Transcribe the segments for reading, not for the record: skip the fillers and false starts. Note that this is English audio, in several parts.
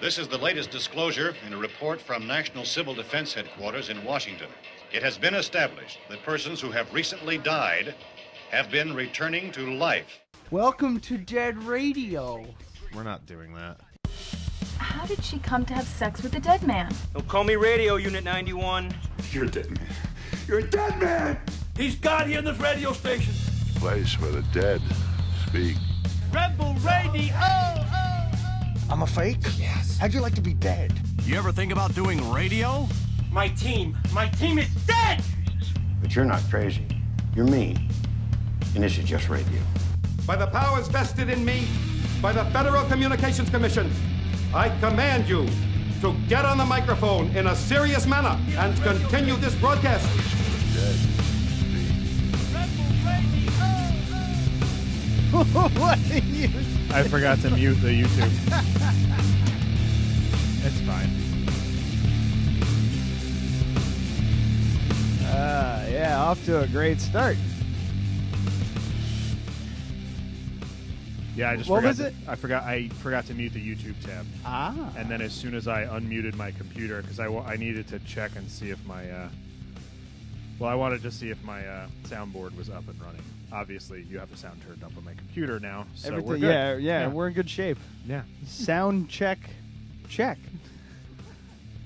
This is the latest disclosure in a report from National Civil Defense Headquarters in Washington. It has been established that persons who have recently died have been returning to life. Welcome to Dead Radio. We're not doing that. How did she come to have sex with a dead man? Don't call me Radio Unit 91. You're a dead man. You're a dead man! He's God here in this radio station. Place where the dead speak. Rebel Radio! I'm a fake? Yes. How'd you like to be dead? You ever think about doing radio? My team is dead! But you're not crazy. You're me. And this is just radio. By the powers vested in me by the Federal Communications Commission, I command you to get on the microphone in a serious manner and continue this broadcast. Dead speak. What are you? I forgot to mute the YouTube. It's fine. Yeah, off to a great start. Yeah, I just What forgot. was it? I forgot to mute the YouTube tab. Ah. And then as soon as I unmuted my computer, because I needed to check and see if my I wanted to see if my soundboard was up and running. Obviously, you have the sound turned up on my computer now, so Everything, we're good. yeah, we're in good shape. Yeah. Sound check.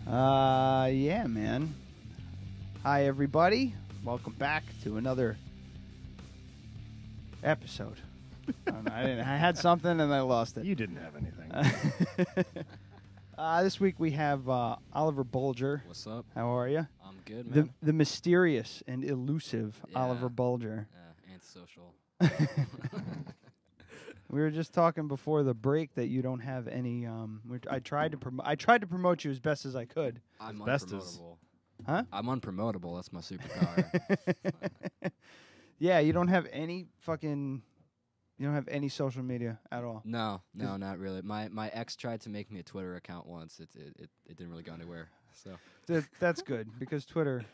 Yeah, man. Hi, everybody. Welcome back to another episode. I had something and I lost it. You didn't have anything. This week we have Oliver Bulger. What's up? How are you? I'm good, man. The mysterious and elusive Oliver Bulger. Antisocial. We were just talking before the break that you don't have any. I tried to promote you as best as I could. I'm best unpromotable. Huh? I'm unpromotable. That's my superpower. Yeah, you don't have any fucking. You don't have any social media at all. No, not really. My ex tried to make me a Twitter account once. It didn't really go anywhere. So That's good because Twitter,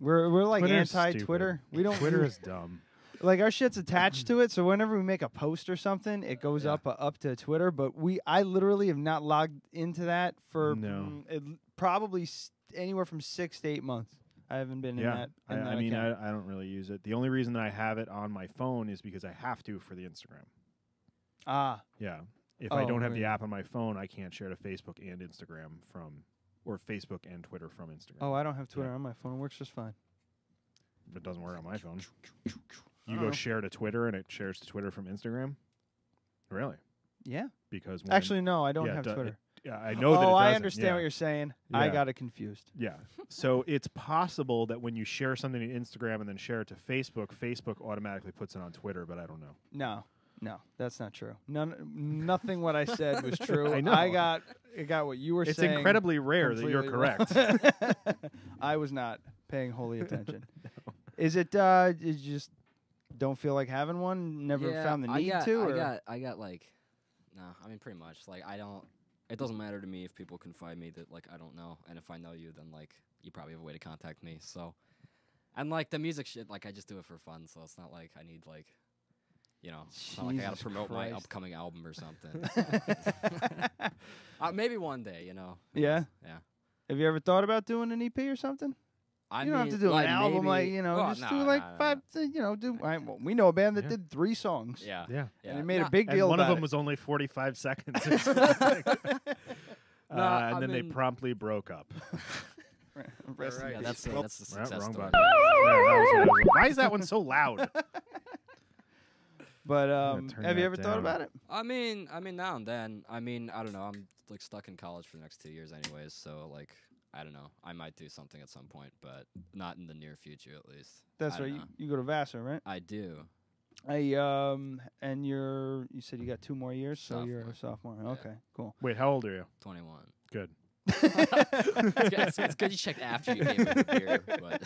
we're like Twitter's anti-Twitter. stupid. We don't. Twitter is dumb. Like our shit's attached to it, so whenever we make a post or something, it goes up to Twitter. But I literally have not logged into that for probably anywhere from 6 to 8 months. I haven't been in that. I don't really use it. The only reason that I have it on my phone is because I have to for the Instagram. Ah. Yeah. If I don't have the app on my phone, I can't share to Facebook and Instagram or Facebook and Twitter from Instagram. Oh, I don't have Twitter on my phone. It works just fine. It doesn't work on my phone. You go share to Twitter and it shares to Twitter from Instagram? Really? Yeah. Because actually, no, I don't have Twitter. I know that it doesn't. I understand what you're saying. Yeah. I got it confused. Yeah. So it's possible that when you share something to Instagram and then share it to Facebook, Facebook automatically puts it on Twitter, but I don't know. No, that's not true. Nothing what I said was true. I know. I got what you were saying. It's incredibly rare that you're correct. I was not paying wholly attention. No. Is it you just don't feel like having one? Never found the need to? I got like, no, I mean pretty much. Like it doesn't matter to me if people confide me that like I don't know, and if I know you, then like you probably have a way to contact me. So, and like the music shit, like I just do it for fun. So it's not like I need like, it's not like I gotta promote my upcoming album or something. Maybe one day, Yeah. Yeah. Have you ever thought about doing an EP or something? You don't have to do an album, just do like 5. We know a band that did 3 songs. Yeah. And they made a big deal and one about of them was only 45 seconds. And then they promptly broke up. Right. Yeah, that's the success wrong story. button. Why is that one so loud? But have you ever thought about it? I mean, now and then. I mean, I don't know. I'm like stuck in college for the next 2 years, anyways. So like, I don't know. I might do something at some point, but not in the near future, at least. That's right. You go to Vassar, right? I do. And you said you got 2 more years, so you're a sophomore. Yeah. Okay, cool. Wait, how old are you? 21. Good. It's good you checked after you gave me the beer. But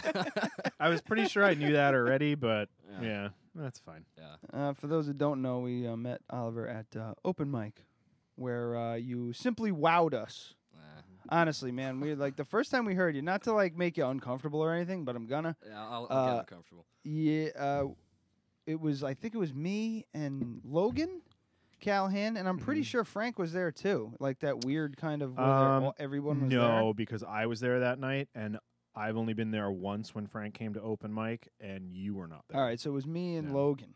I was pretty sure I knew that already, but yeah that's fine. Yeah. For those who don't know, we met Oliver at Open Mic, where you simply wowed us. Honestly, man, we like the first time we heard you, not to like make you uncomfortable or anything, but I'm gonna. Yeah, I'll get uncomfortable. Yeah, I think it was me and Logan Callahan, and I'm pretty sure Frank was there too. Like that weird kind of where everyone was there. No, because I was there that night, and I've only been there once when Frank came to open mic, and you were not there. All right, so it was me and Logan.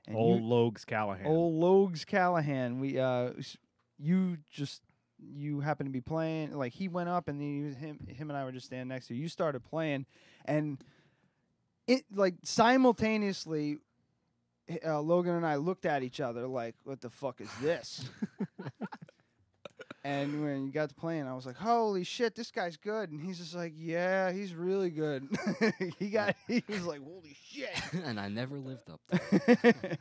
And Old Logs Callahan. Old Logs Callahan. We you happened to be playing. Like he went up, and then him and I were just standing next to you. You started playing, and it like simultaneously. Logan and I looked at each other like, "What the fuck is this?" And when you got to playing, I was like, "Holy shit, this guy's good!" And he's just like, "Yeah, he's really good." He was like, "Holy shit!" And I never lived up to it.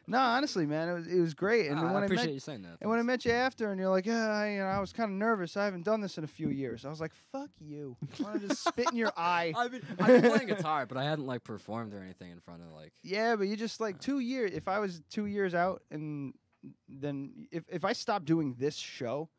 No, honestly, man, it was great. And when I appreciate you saying that. And when I met you after, and you're like, "Yeah, I was kind of nervous. I haven't done this in a few years." I was like, "Fuck you!" I want to just spit in your eye. I've been playing guitar, but I hadn't like performed or anything in front of like. Yeah, but you just like 2 years. If I was 2 years out, and then if I stopped doing this show,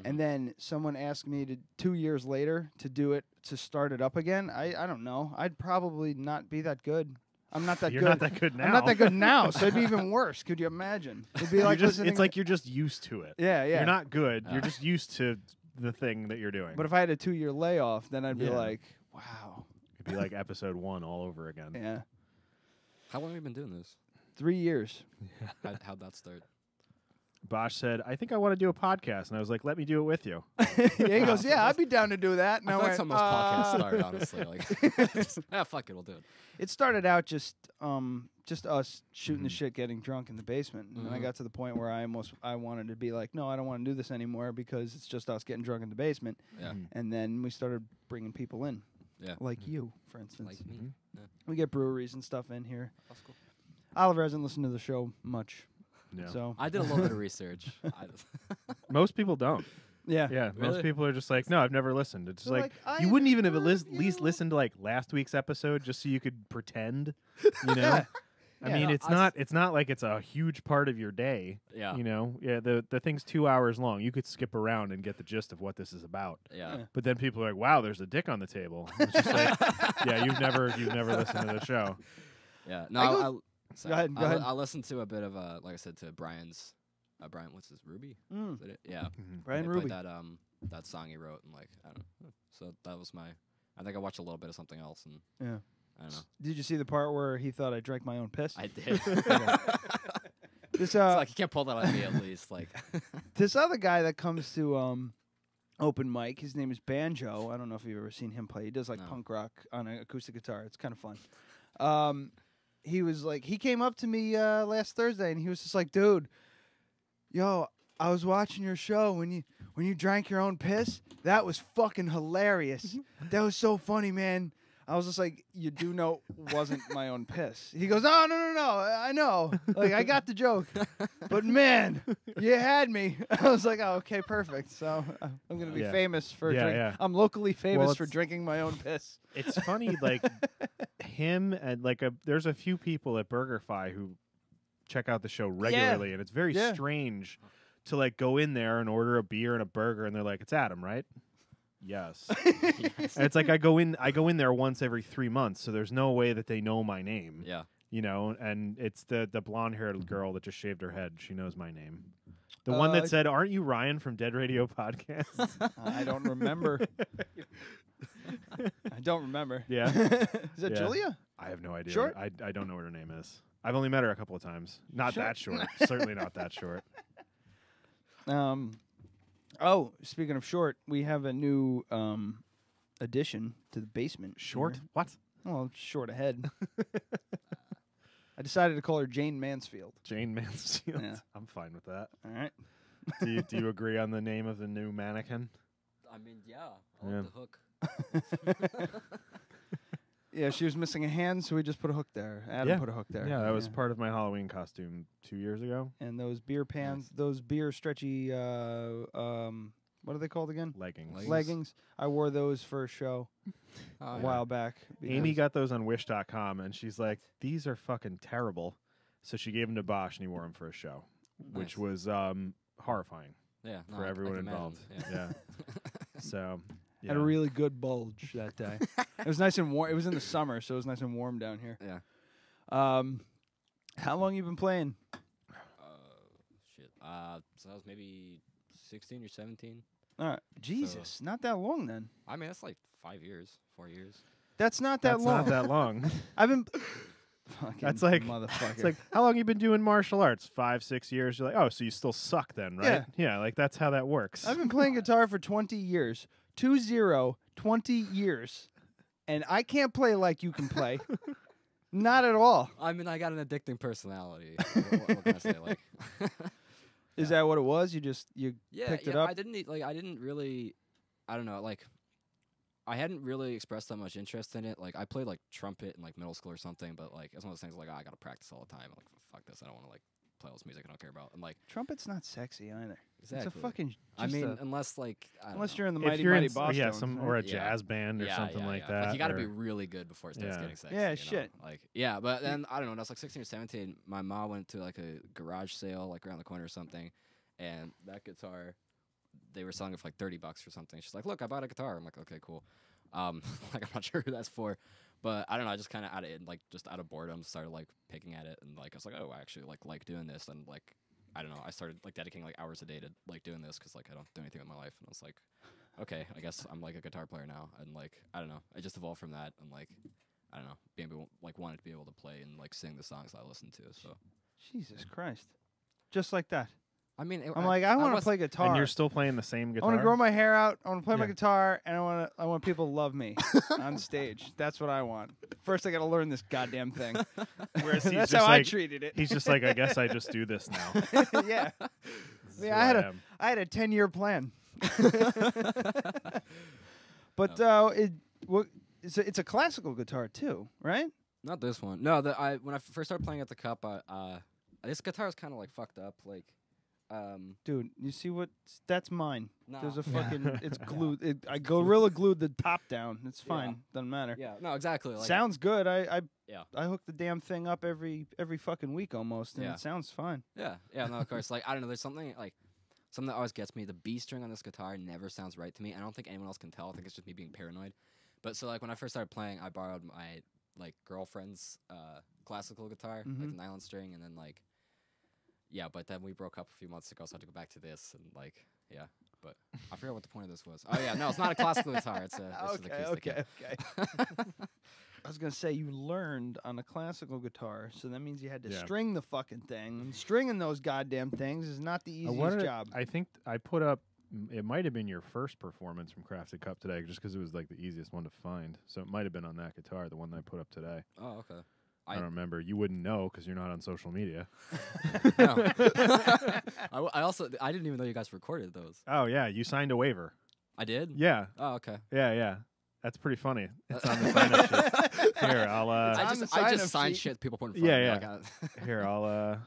and then someone asked me to 2 years later to start it up again, I don't know. I'd probably not be that good. I'm not that You're good. not that good now. I'm not that good now, so it'd be even worse. Could you imagine? It'd be like it's like you're just used to it. Yeah. You're not good. You're just used to the thing that you're doing. But if I had a 2 year layoff, then I'd be like, wow. It'd be like episode 1 all over again. Yeah. How long have you been doing this? 3 years. How'd that start? Bosch said, "I think I want to do a podcast," and I was like, "Let me do it with you." He goes, "Yeah, I'd be down to do that." And I feel like some of those podcasts start, honestly. Like, fuck it, we'll do it. It started out just us shooting the shit, getting drunk in the basement, and then I got to the point where I wanted to be like, no, I don't want to do this anymore because it's just us getting drunk in the basement. Yeah. And then we started bringing people in. Yeah. Like you, for instance. Like me. Yeah. We get breweries and stuff in here. That's cool. Oliver hasn't listened to the show much. No. So I did a little bit of research. Most people don't. Yeah. Yeah. Really? Most people are just like, "No, I've never listened." It's They're like like, you wouldn't even have at least listened to like last week's episode just so you could pretend, you know. I mean, it's not like it's a huge part of your day. Yeah. You know, the thing's 2 hours long. You could skip around and get the gist of what this is about. Yeah. But then people are like, "Wow, there's a dick on the table." It's just like, yeah, you've never listened to the show. Yeah. No, Go ahead. I listened to a bit of like I said to Brian's. Brian, what's his Ruby? Is that it? Yeah. Brian They Ruby. played that song he wrote, and like I don't know. So that was my. I think I watched a little bit of something else, and I don't know. Did you see the part where he thought I drank my own piss? I did. This it's like you can't pull that on me at least. Like this other guy that comes to open mic, his name is Banjo. I don't know if you've ever seen him play. He does like punk rock on an acoustic guitar. It's kind of fun. He was like, he came up to me last Thursday, and he was just like, "Dude, yo, I was watching your show when you drank your own piss. That was fucking hilarious. That was so funny, man." I was just like, "You do know it wasn't my own piss." He goes, "Oh, no, I know. Like, I got the joke. But, man, you had me." I was like, "Oh, okay, perfect." So I'm going to be famous for drinking. Yeah. I'm locally famous for drinking my own piss. It's funny, like, him and, like, there's a few people at BurgerFi who check out the show regularly, and it's very strange to, like, go in there and order a beer and a burger, and they're like, "It's Adam, right?" Yes. And it's like I go in there once every 3 months, so there's no way that they know my name. Yeah. You know, and it's the blonde-haired girl that just shaved her head. She knows my name. The one that said, "Aren't you Ryan from Dead Radio Podcast?" I don't remember. I don't remember. Yeah. Is that Julia? I have no idea. Short? I don't know what her name is. I've only met her a couple of times. Not that short. Certainly not that short. Oh, speaking of short, we have a new addition to the basement. Short? Here. What? Well, short ahead. I decided to call her Jane Mansfield. Jane Mansfield. Yeah. I'm fine with that. All right. Do you agree on the name of the new mannequin? I mean, I like the hook. Yeah, she was missing a hand, so we just put a hook there. Adam put a hook there. Yeah, that was part of my Halloween costume 2 years ago. And those beer pants, those beer stretchy, what are they called again? Leggings. I wore those for a show a while back. Amy got those on Wish.com, and she's like, "These are fucking terrible." So she gave them to Bosch, and he wore them for a show, which was horrifying for everyone involved. Yeah. So... Had a really good bulge that day. It was nice and warm. It was in the summer, so it was nice and warm down here. Yeah. How long you been playing? Shit. So I was maybe 16 or 17. All right, Jesus, not that long then. I mean, that's like 5 years, 4 years. That's not that long. That's not that long. I've been. That's like motherfucker. It's like, how long you been doing martial arts? 5, 6 years. You're like, oh, so you still suck then, right? Yeah, like that's how that works. I've been playing guitar for 20 years. 20 years. And I can't play like you can play. Not at all. I mean, I got an addicting personality. what can I say? Like, is that what it was? You picked it up? I didn't really, I don't know, like, I hadn't really expressed that much interest in it. Like, I played, like, trumpet in, like, middle school or something, but, like, it's one of those things, like, I gotta practice all the time. I'm like, fuck this, I don't want to, like, play all this music I don't care about. And, like... Trumpet's not sexy, either. Exactly. It's a fucking... I mean, unless, like... unless you're in the Mighty Boston. Or a jazz band or something like that. Like, you gotta be really good before it starts getting sexy. Yeah, shit. Like, yeah, but then, I don't know, when I was, like, 16 or 17, my mom went to, like, a garage sale, like, around the corner or something, and that guitar, they were selling it for, like, $30 or something. She's like, look, I bought a guitar. I'm like, okay, cool. Like, I'm not sure who that's for, but I don't know. I just kind of just out of boredom started like picking at it, and like I was like, oh, I actually like doing this, and like I don't know. I started like dedicating like hours a day to like doing this because like I don't do anything with my life, and I was like, okay, I guess I'm like a guitar player now, and like I don't know. I just evolved from that, and like I don't know, being able, like wanted to be able to play and like sing the songs I listen to. So Jesus Christ, just like that. I mean, I want to play guitar. And you're still playing the same guitar? I want to grow my hair out. I want to play my guitar, and I want people to love me on stage. That's what I want. First, I got to learn this goddamn thing. Whereas that's how I treated it. He's just like, I guess I just do this now. Yeah. I had a 10-year plan. But it's a classical guitar too, right? Not this one. No, when I first started playing at the Cup, this guitar is kind of like fucked up, like. Dude, you see what? That's mine. No. There's a fucking. It's glued. I gorilla glued the top down. It's fine. Doesn't matter. Yeah. No, exactly. Like, sounds good. I hook the damn thing up every fucking week almost, and it sounds fine. Yeah. Yeah. No, of course. Like I don't know. There's something that always gets me. The B string on this guitar never sounds right to me. I don't think anyone else can tell. I think it's just me being paranoid. But so like when I first started playing, I borrowed my like girlfriend's classical guitar, like the nylon string, and then like. Yeah, but then we broke up a few months ago, so I had to go back to this, and like, yeah. But I forgot what the point of this was. Oh yeah, no, it's not a classical guitar. It's okay. I was gonna say you learned on a classical guitar, so that means you had to string the fucking thing. And stringing those goddamn things is not the easiest job. I think I put up. It might have been your first performance from Crafted Cup today, just because it was like the easiest one to find. So it might have been on that guitar, the one that I put up today. Oh, okay. I don't remember. You wouldn't know because you're not on social media. I didn't even know you guys recorded those. Oh yeah, you signed a waiver. I did? Yeah. Oh, okay. Yeah. That's pretty funny. It's on the sign-up sheet. Here, I'll. I just sign shit people put in front of me. Yeah. Here, I'll.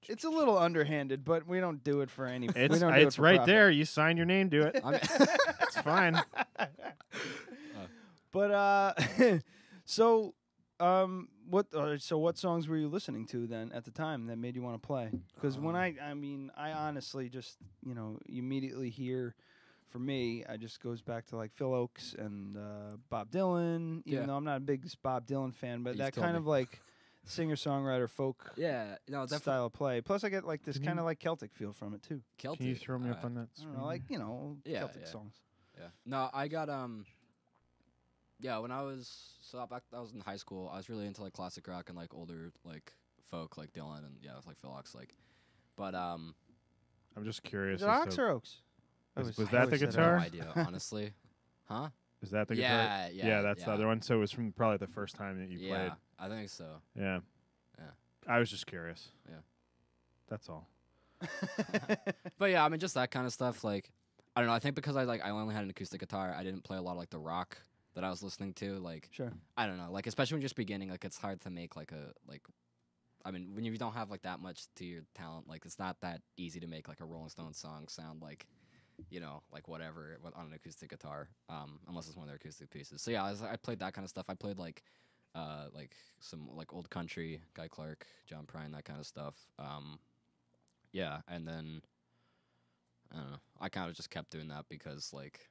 It's a little underhanded, but we don't do it for any. It's right profit. There. You sign your name, do it. It's fine. But so. What songs were you listening to then at the time that made you want to play? Because when I honestly just immediately hear, for me, I just goes back to like Phil Oakes and Bob Dylan. Even though I'm not a big Bob Dylan fan, but that kind of like singer-songwriter folk style of play. Plus, I get like this kind of like Celtic feel from it too. Celtic. Can you throw me up on that? I don't know, like Celtic songs. Yeah. No, I got Yeah, when I was I was in high school, I was really into like classic rock and like older like folk like Dylan and it was like Phil Oakes like, but I'm just curious. Is it Ox or Oaks? Was that the guitar? No idea, honestly. Huh? Is that the guitar? Yeah, that's the other one. So it was from probably the first time that you played. Yeah, I think so. Yeah. I was just curious. Yeah. That's all. But yeah, I mean just that kind of stuff. Like I don't know. I think because I only had an acoustic guitar, I didn't play a lot of like the rock that I was listening to, like, sure. I don't know, like, especially when you're just beginning, like, it's hard to make, like, I mean, when you don't have, like, that much to your talent, like, it's not that easy to make, like, a Rolling Stones song sound like, like, whatever, on an acoustic guitar, unless it's one of their acoustic pieces. So, yeah, I played that kind of stuff. I played, like, some, like, old country, Guy Clark, John Prine, that kind of stuff. Yeah, and then, I don't know, I kind of just kept doing that because, like,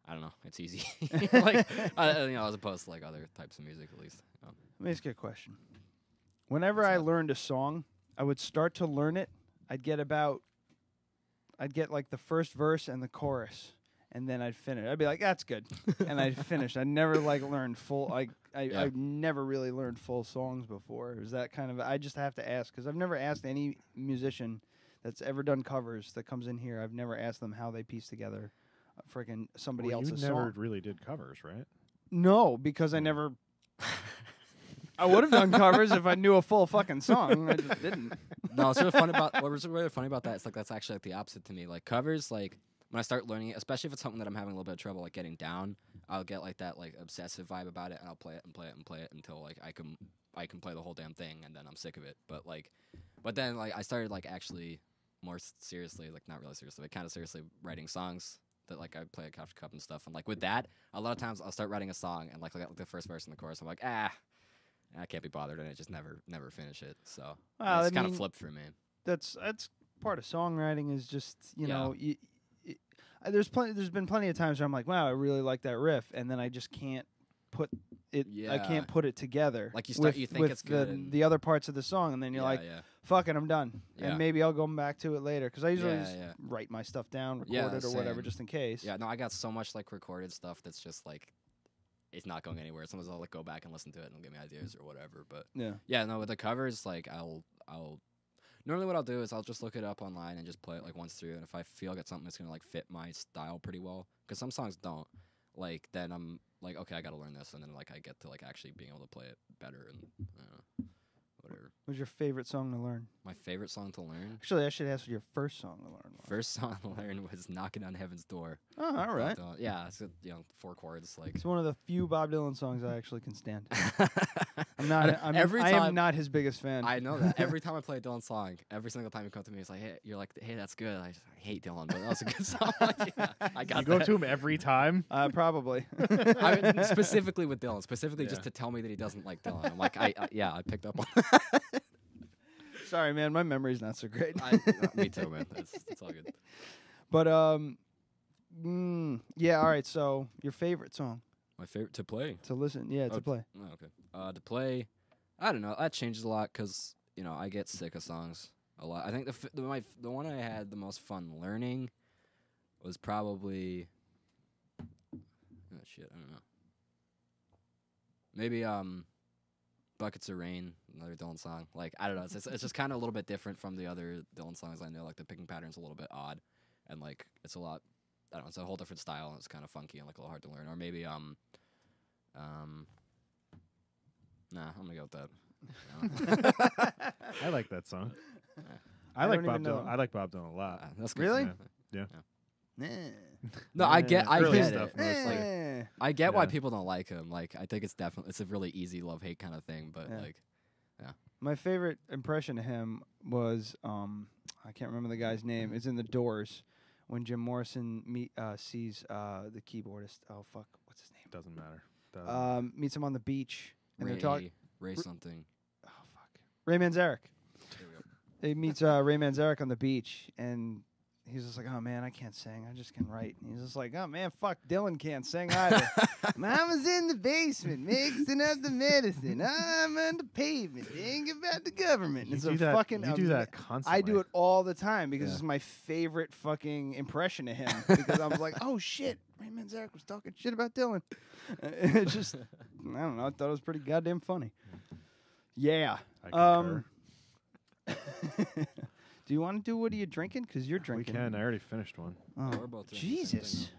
I don't know. It's easy, like as opposed to like other types of music, at least. Let me ask you a question. Whenever I learned a song, I would start to learn it. I'd get like the first verse and the chorus, and then I'd finish. I'd be like, that's good, and I'd finish. I never like learned full. I've never really learned full songs before. Is that kind of? I just have to ask because I've never asked any musician that's ever done covers that comes in here. I've never asked them how they piece together freaking somebody else's song. You never really did covers, right? No, because I never. I would have done covers if I knew a full fucking song. I just didn't. No, it's really funny about what was really funny about that. It's like that's actually like the opposite to me. Like covers, like when I start learning it, especially if it's something that I'm having a little bit of trouble like getting down, I'll get like that like obsessive vibe about it, and I'll play it and play it and play it until like I can play the whole damn thing, and then I'm sick of it. But then like I started like actually more seriously, like not really seriously, but kind of seriously writing songs that like I play at Couch Cup and stuff. And like with that, a lot of times I'll start writing a song and like the first verse and the chorus, I'm like I can't be bothered, and I just never finish it. So it's kind of flipped for me. That's part of songwriting is just you know there's been plenty of times where I'm like, wow, I really like that riff, and then I just can't put it. I can't put it together. Like you think it's good, the other parts of the song, and then you're like, fuck it, I'm done. And maybe I'll go back to it later because I usually just write my stuff down, record it or whatever, just in case. Yeah, no, I got so much like recorded stuff that's just like. It's not going anywhere. Sometimes I'll like go back and listen to it and it'll give me ideas or whatever. But no, with the covers, like I'll normally what I'll do is I'll just look it up online and just play it like once through. And if I feel like it's something that's gonna like fit my style pretty well, because some songs don't, like then I'm like, okay, I gotta learn this, and then like I get to like actually being able to play it better and whatever. What's your favorite song to learn? My favorite song to learn? Actually, I should ask what your first song to learn was. First song to learn was "Knocking on Heaven's Door." Oh, all right. Yeah, it's 4 chords. Like it's one of the few Bob Dylan songs I actually can stand. I am not his biggest fan. I know that. Every time I play a Dylan song, every single time you come to me, it's like, hey, you're like, hey, that's good. I hate Dylan, but that was a good song. Like, yeah, I got. You go to him every time? Probably. I mean, specifically with Dylan, just to tell me that he doesn't like Dylan. I'm like, I picked up on that. Sorry, man, my memory's not so great. Me too, man. It's all good. But yeah, all right. So your favorite song? My favorite to play? To listen, to play. Oh, okay. To play, I don't know. That changes a lot because I get sick of songs a lot. I think the one I had the most fun learning was probably I don't know. Maybe Buckets of Rain, another Dylan song. Like I don't know. It's just kind of a little bit different from the other Dylan songs I know. Like the picking pattern's a little bit odd, and like it's a lot. I don't know. It's a whole different style, and it's kind of funky and like a little hard to learn. Or maybe nah, I'm gonna go with that. I like that song. I like Bob Dylan. I like Bob Dylan a lot. That's good. Really? Yeah. No, I get stuff, it. I get why people don't like him. Like, I think it's a really easy love-hate kind of thing. But my favorite impression of him was I can't remember the guy's name. It's in The Doors when Jim Morrison sees the keyboardist. Oh fuck, what's his name? Doesn't matter. Meets him on the beach and Ray, they're talking. Ray something. Oh fuck, Ray Manzarek. There we go. He meets Ray Manzarek on the beach and. He's just like, oh, man, I can't sing. I just can write. And he's just like, oh, man, fuck, Dylan can't sing either. Mama's in the basement mixing up the medicine. I'm on the pavement thinking about the government. You do that constantly. I do it all the time because it's my favorite fucking impression of him. Because I was like, oh, shit, Ray Manzarek was talking shit about Dylan. It just, I don't know. I thought it was pretty goddamn funny. Yeah. I concur. Do you want to do what are you drinking? Because you're drinking. We can. I already finished one. Oh, Jesus.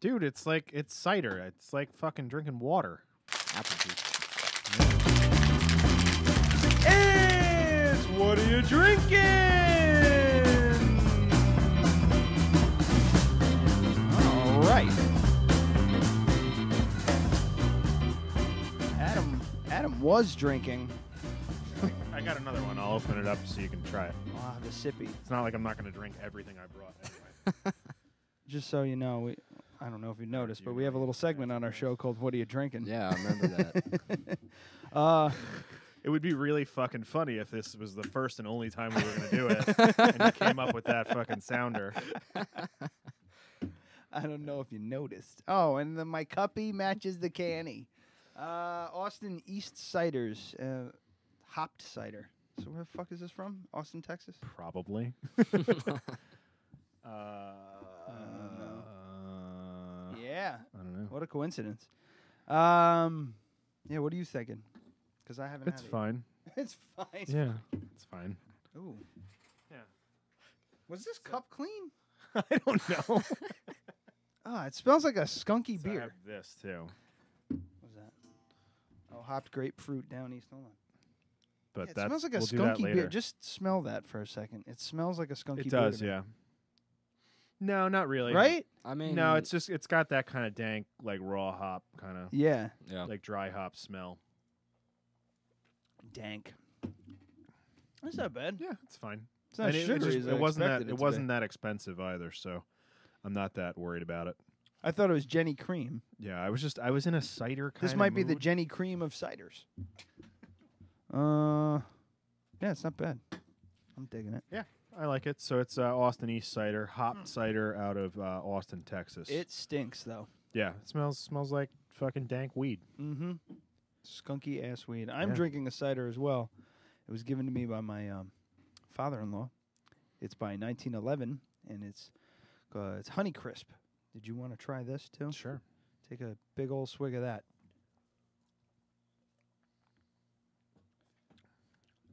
Dude, it's cider. It's like fucking drinking water. Apple juice. It's what are you drinking? All right. Adam was drinking. I got another one. I'll open it up so you can try it. I'll have a sippy. It's not like I'm not going to drink everything I brought anyway. Just so you know, I don't know if you noticed, but we have a little segment on our show called What Are You Drinking? Yeah, I remember that. It would be really fucking funny if this was the first and only time we were going to do it, and you came up with that fucking sounder. I don't know if you noticed. Oh, and my cuppy matches the canny. Austin East Ciders. Hopped cider. So where the fuck is this from? Austin, Texas? Probably. Yeah. I don't know. What a coincidence. Yeah, what are you thinking? Because I haven't It's had fine. it. It's fine. Yeah, it's fine. Ooh. Yeah. Was this cup clean? I don't know. It smells like a skunky So I beer. have this too. What's that? Oh, hopped grapefruit down east. Hold on. But It that's smells like a we'll do that skunky later. beer. Just smell that for a second. It smells like a skunky It beer. does, to me. yeah. No, not really. Right? I mean, No, it's got that kind of dank, like raw hop kind of, Yeah. like dry hop smell. Dank. That's not bad. Yeah, it's fine. It's not And it sugary as I wasn't that expected it it to wasn't be. that expensive either, so I'm not that worried about it. I thought it was Jenny Cream. Yeah, I was in a cider kind This of might be the mood. Jenny Cream of ciders. Yeah, it's not bad. I'm digging it. Yeah, I like it. So it's Austin East cider, hopped cider out of Austin, Texas. It stinks though. Yeah, it smells like fucking dank weed. Mm-hmm. Skunky ass weed. I'm Yeah. drinking a cider as well. It was given to me by my father-in-law. It's by 1911, and it's Honey Crisp. Did you want to try this too? Sure. Take a big old swig of that.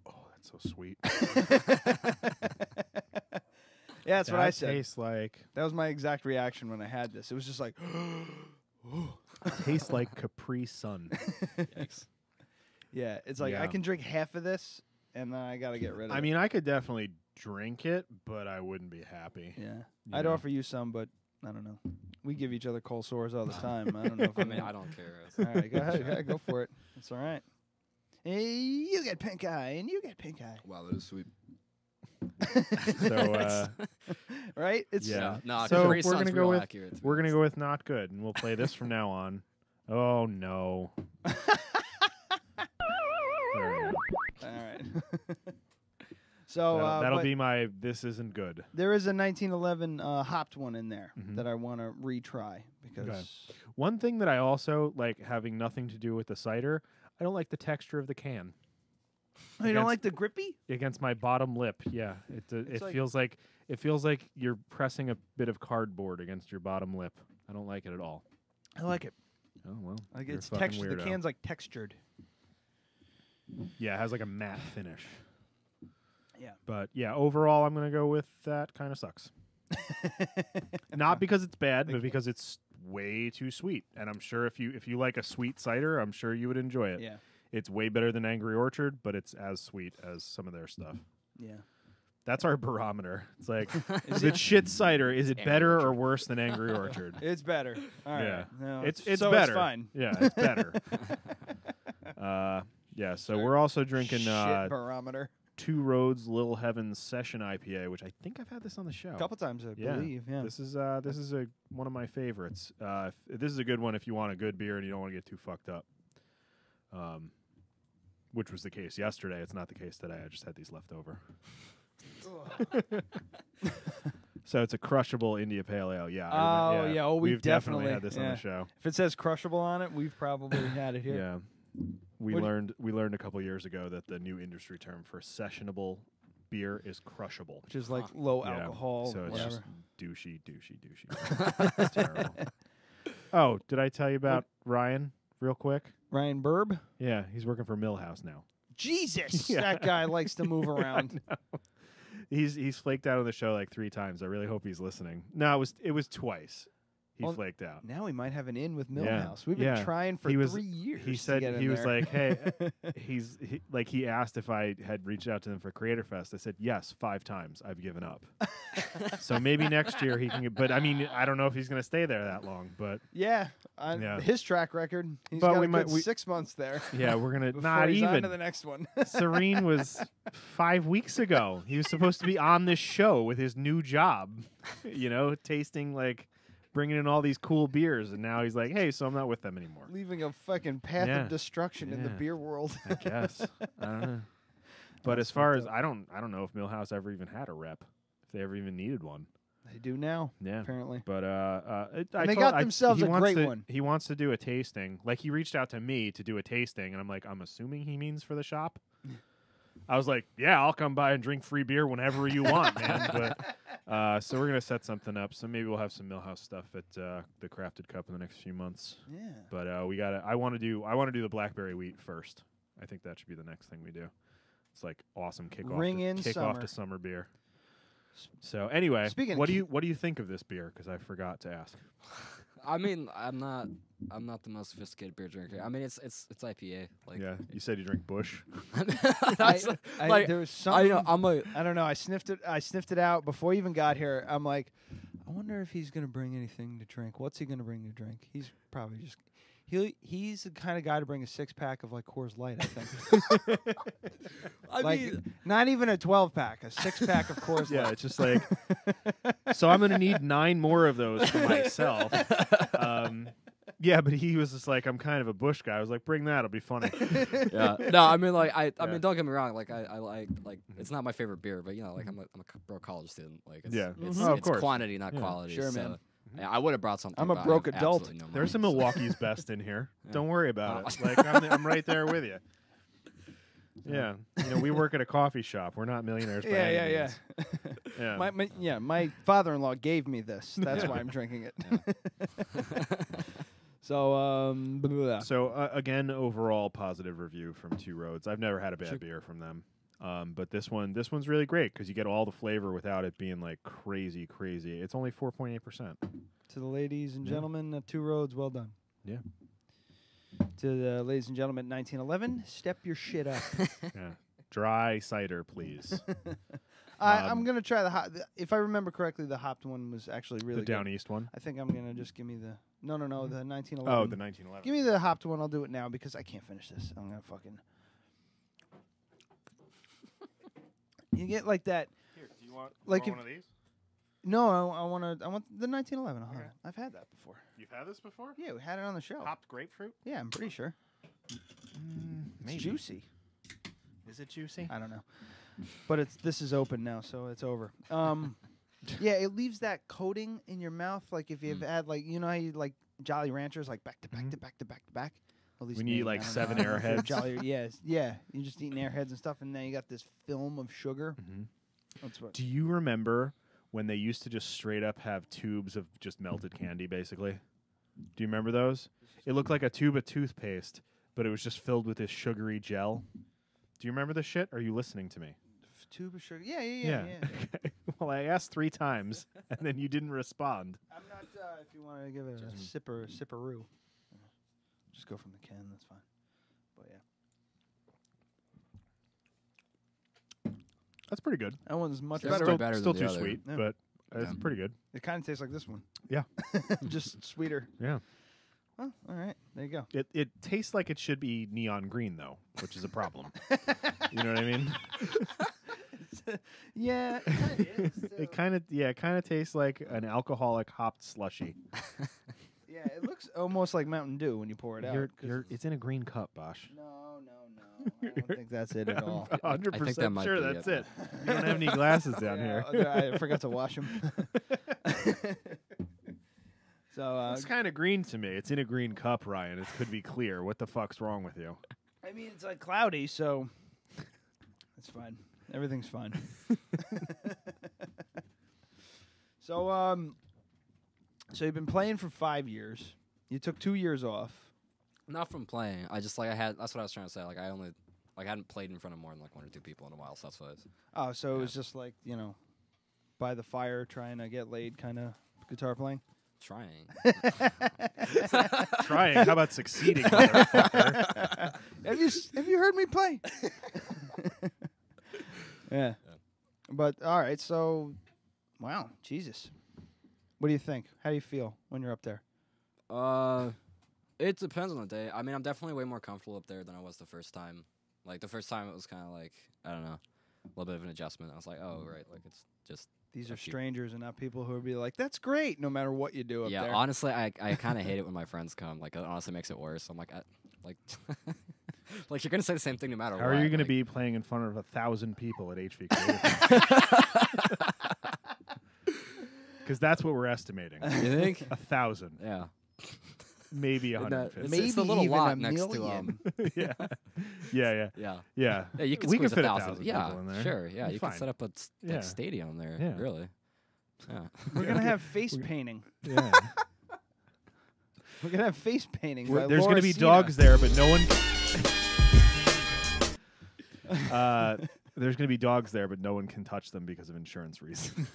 Oh, that's so sweet. Yeah, that's what I That said. tastes like That was my exact reaction when I had this. It was just like, tastes like Capri Sun. Yikes. yeah, it's like I Yeah. can drink half of this, and then I got to get rid of it. I mean, I could definitely drink it, but I wouldn't be happy. Yeah. You I'd know. offer you some, but I don't know. We give each other cold sores all the time. I don't know if I mean, I don't care. All right, go ahead. Yeah, go for it. It's all right. Hey, you get pink eye, and you get pink eye. Wow, that is sweet. So Right? It's yeah. No, so Capri we're Sun's gonna go real with accurate, to be we're gonna go with not good, and we'll play this from now on. Oh no! All right. all right. So That'll but be my. This isn't good. there is a 1911 hopped one in there Mhm. that I want to retry because Okay. One thing that I also like, having nothing to do with the cider, I don't like the texture of the can. Oh, you don't Against- like the grippy? Against my bottom lip, yeah, it like- feels like you're pressing a bit of cardboard against your bottom lip. I don't like it at all. I like it. Oh well, Like you're a it's fucking textured. The weirdo. can's like textured. Yeah, it has like a matte finish. Yeah. But yeah, overall, I'm gonna go with that. Kind of sucks. Not because it's bad, but because it's way too sweet. And I'm sure if you like a sweet cider, I'm sure you would enjoy it. Yeah. It's way better than Angry Orchard, but it's as sweet as some of their stuff. Yeah. That's our barometer. It's like, Is the it- shit cider, is it Angry better or worse than Angry Orchard? It's better. All right. Yeah. No, It's so better. It's fine. Yeah, it's better. Yeah, so we're also drinking Shit barometer. Two Roads Little Heavens Session IPA, which I think I've had this on the show. A couple times, I believe. Yeah. This is one of my favorites. This is a good one if you want a good beer and you don't want to get too fucked up. Which was the case yesterday. It's not the case today. I just had these left over. So it's a crushable India Pale Ale. Yeah. Oh, yeah. Oh, we've definitely had this on yeah. the show. If it says crushable on it, we've probably had it here. Yeah. We What do learned a couple years ago that the new industry term for sessionable beer is crushable. Which is like low Yeah, alcohol. So it's whatever. just douchey. It's terrible. Oh, did I tell you about Ryan real quick? Ryan Burb? Yeah, he's working for Millhouse now. Jesus, Yeah. that guy likes to move around. I know. He's flaked out on the show like 3 times. I really hope he's listening. No, it was twice. He Well, flaked out. Now we might have an in with Yeah, Millhouse. We've been yeah. trying for He was- 3 years. He to said get in he was there. like, "Hey," he asked if I had reached out to them for Creator Fest. I said yes 5 times. I've given up. So maybe next year he can. But I mean, I don't know if he's going to stay there that long. But yeah, Yeah. his track record. He's But got we a might- good 6 months there. yeah, we're gonna Before not he's on even. to the next one. Serene was 5 weeks ago. He was supposed to be on this show with his new job, tasting bringing in all these cool beers, and now he's like, "Hey, so I'm not with them anymore." Leaving a fucking path Yeah. of destruction in the Yeah. beer world. I guess. I don't know. But as far as I don't know if Millhouse ever even had a rep, if they ever even needed one. They do now, Yeah, apparently. But they got themselves a great one. He wants to do a tasting. Like he reached out to me to do a tasting, and I'm like, I'm assuming he means for the shop. I was like, yeah, I'll come by and drink free beer whenever you want, man. But so we're gonna set something up. So maybe we'll have some Millhouse stuff at the Crafted Cup in the next few months. Yeah. But we gotta. I want to do the blackberry wheat first. I think that should be the next thing we do. It's like awesome kick off to summer beer. So anyway, what do you think of this beer? Because I forgot to ask. I mean, I'm not the most sophisticated beer drinker. I mean, it's IPA. Like, yeah, you said you drink Bush. There was something. I don't know. I sniffed it out before you even got here. I'm like, I wonder if he's gonna bring anything to drink. What's he gonna bring to drink? He's probably just. He's the kind of guy to bring a 6-pack of like Coors Light, I think. I mean, not even a 12-pack, a 6-pack of Coors Light. Yeah, it's just like, so I'm gonna need 9 more of those for myself. Yeah, but he was just like, I'm kind of a Bush guy. I was like, bring that, it'll be funny. Yeah, no, I mean, like, I mean, don't get me wrong. Like, I like it's not my favorite beer, but you know, like, I'm a broke college student. Like, it's, it's quantity, not quality. Sure, so. man. Yeah, I would have brought something. I'm a broke adult. No There's some Milwaukee's best in here. Don't worry about it. Like I'm right there with you. Yeah, you know, we work at a coffee shop. We're not millionaires. By any means. Yeah. My father-in-law gave me this. That's why I'm drinking it. So again, overall positive review from Two Roads. I've never had a bad beer from them. But this one's really great because you get all the flavor without it being like crazy. It's only 4.8%. To the ladies and gentlemen at Two Roads, well done. Yeah. To the ladies and gentlemen, 1911, step your shit up. Yeah. Dry cider, please. I'm gonna try the hop. If I remember correctly, the hopped one was actually really the Down East one. I think I'm gonna just give me the the 1911. Oh, the 1911. Give me the hopped one. I'll do it now because I can't finish this. I'm gonna fucking. You get like that. Here, do you want like one of these? No, I want the 1911. Okay. I've had that before. You've had this before? Yeah, we had it on the show. Hopped grapefruit? Yeah, I'm pretty sure. It's juicy. Is it juicy? I don't know, but this is open now, so it's over. Yeah, it leaves that coating in your mouth, like if you've had like how you like Jolly Ranchers, like back to back to back to back to back. When you eat like 7 Airheads. Jolly, yeah. You're just eating Airheads and stuff, and then you got this film of sugar. That's what. Do you remember when they used to just straight up have tubes of just melted candy, basically? Do you remember those? It looked like a tube of toothpaste, but it was just filled with this sugary gel. Do you remember this shit? Are you listening to me? Tube of sugar? Yeah. Okay. Well, I asked 3 times, and then you didn't respond. I'm not, if you want to give it a sipperoo. Just go from the can, that's fine. But yeah. That's pretty good. That one's much better. Still than too the other. sweet, but it's pretty good. It kind of tastes like this one. Yeah. Just sweeter. Yeah. Well, all right. There you go. It tastes like it should be neon green, though, which is a problem. You know what I mean? Yeah, it kind of tastes like an alcoholic hopped slushy. Yeah, it looks almost like Mountain Dew when you pour it out. It's in a green cup, Bosh. No. I don't think that's it at all. 100% sure that's it. You don't have any glasses down here. I forgot to wash them. So it's kind of green to me. It's in a green cup, Ryan. It could be clear. What the fuck's wrong with you? I mean, it's like cloudy, so it's fine. Everything's fine. So you've been playing for 5 years. You took 2 years off. Not from playing. I just that's what I was trying to say. Like I hadn't played in front of more than like 1 or 2 people in a while. So that's what it is. Oh, so it was just like by the fire, trying to get laid, kind of guitar playing. Trying. Trying. How about succeeding, motherfucker? Have you heard me play? Yeah. But all right. So, wow, Jesus. What do you think? How do you feel when you're up there? It depends on the day. I mean, I'm definitely way more comfortable up there than I was the first time. Like, the first time it was kind of like, I don't know, a little bit of an adjustment. I was like, oh, right, like, it's just... These are strangers and not people who would be like, that's great, no matter what you do up there. Yeah, honestly, I kind of hate it when my friends come. Like, it honestly makes it worse. I'm like, like, you're going to say the same thing no matter what. How are you going to be playing in front of 1,000 people at HVK? Because that's what we're estimating. You think? 1,000. Yeah. maybe 150. It's the little even lot a next to million. Yeah, Yeah. yeah. You can We squeeze fit 1,000. Yeah, people in there. sure. Yeah, You're you fine. can set up a Yeah. stadium there. Yeah. Really. Yeah. We're gonna have face painting. Yeah. We're gonna have face painting. By There's Laura gonna be Sina. dogs there, but no one. There's gonna be dogs there, but no one can touch them because of insurance reasons.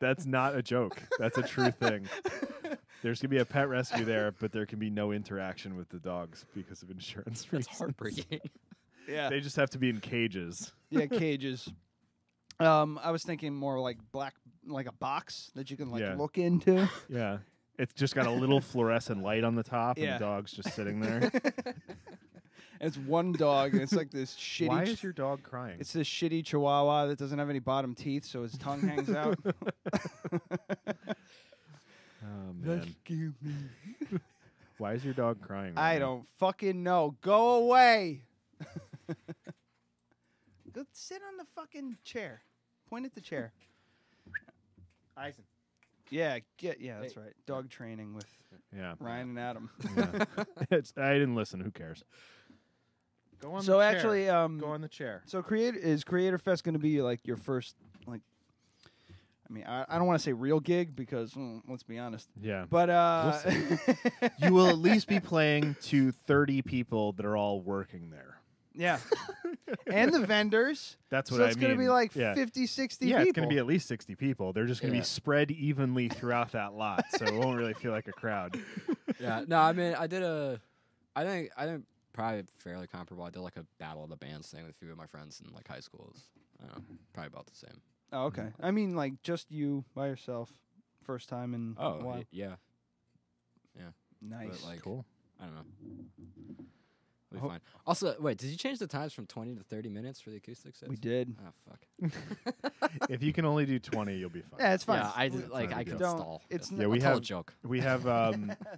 That's not a joke. That's a true thing. There's going to be a pet rescue there, but there can be no interaction with the dogs because of insurance reasons. That's heartbreaking. Yeah. They just have to be in cages. Yeah, cages. I was thinking more like like a box that you can look into. Yeah. It's just got a little fluorescent light on the top, Yeah. and the dog's just sitting there. And it's one dog, and it's like this shitty. Why is your dog crying? It's this shitty Chihuahua that doesn't have any bottom teeth, so his tongue hangs out. Oh, man. Why is your dog crying? I don't fucking know. Go away. Go sit on the fucking chair. Point at the chair. Eisen. Yeah, that's right. Dog training with Ryan and Adam. Yeah. I didn't listen. Who cares? Go on So the chair. actually, go on the chair. So Creator Fest going to be like your first, like, I mean, I don't want to say real gig because let's be honest. Yeah. But you will at least be playing to 30 people that are all working there. Yeah. And the vendors. That's what so I it's mean. going to be like Yeah. 50, 60 Yeah, people. it's going to be at least 60 people. They're just going to be spread evenly throughout that lot, so it won't really feel like a crowd. Yeah. No, I mean, I think probably fairly comparable. I did like a battle of the bands thing with a few of my friends in like high school. I don't know, probably about the same. Oh, okay. I mean, like just you by yourself, first time in a while. Yeah. Nice. But, like, cool. I don't know. It'll be fine. Also, wait, did you change the times from 20 to 30 minutes for the acoustic sets? We did. Oh, fuck. If you can only do 20, you'll be fine. Yeah, it's fine. Yeah, I did, like I could stall. It's Yeah, I'll tell a joke. We have Tell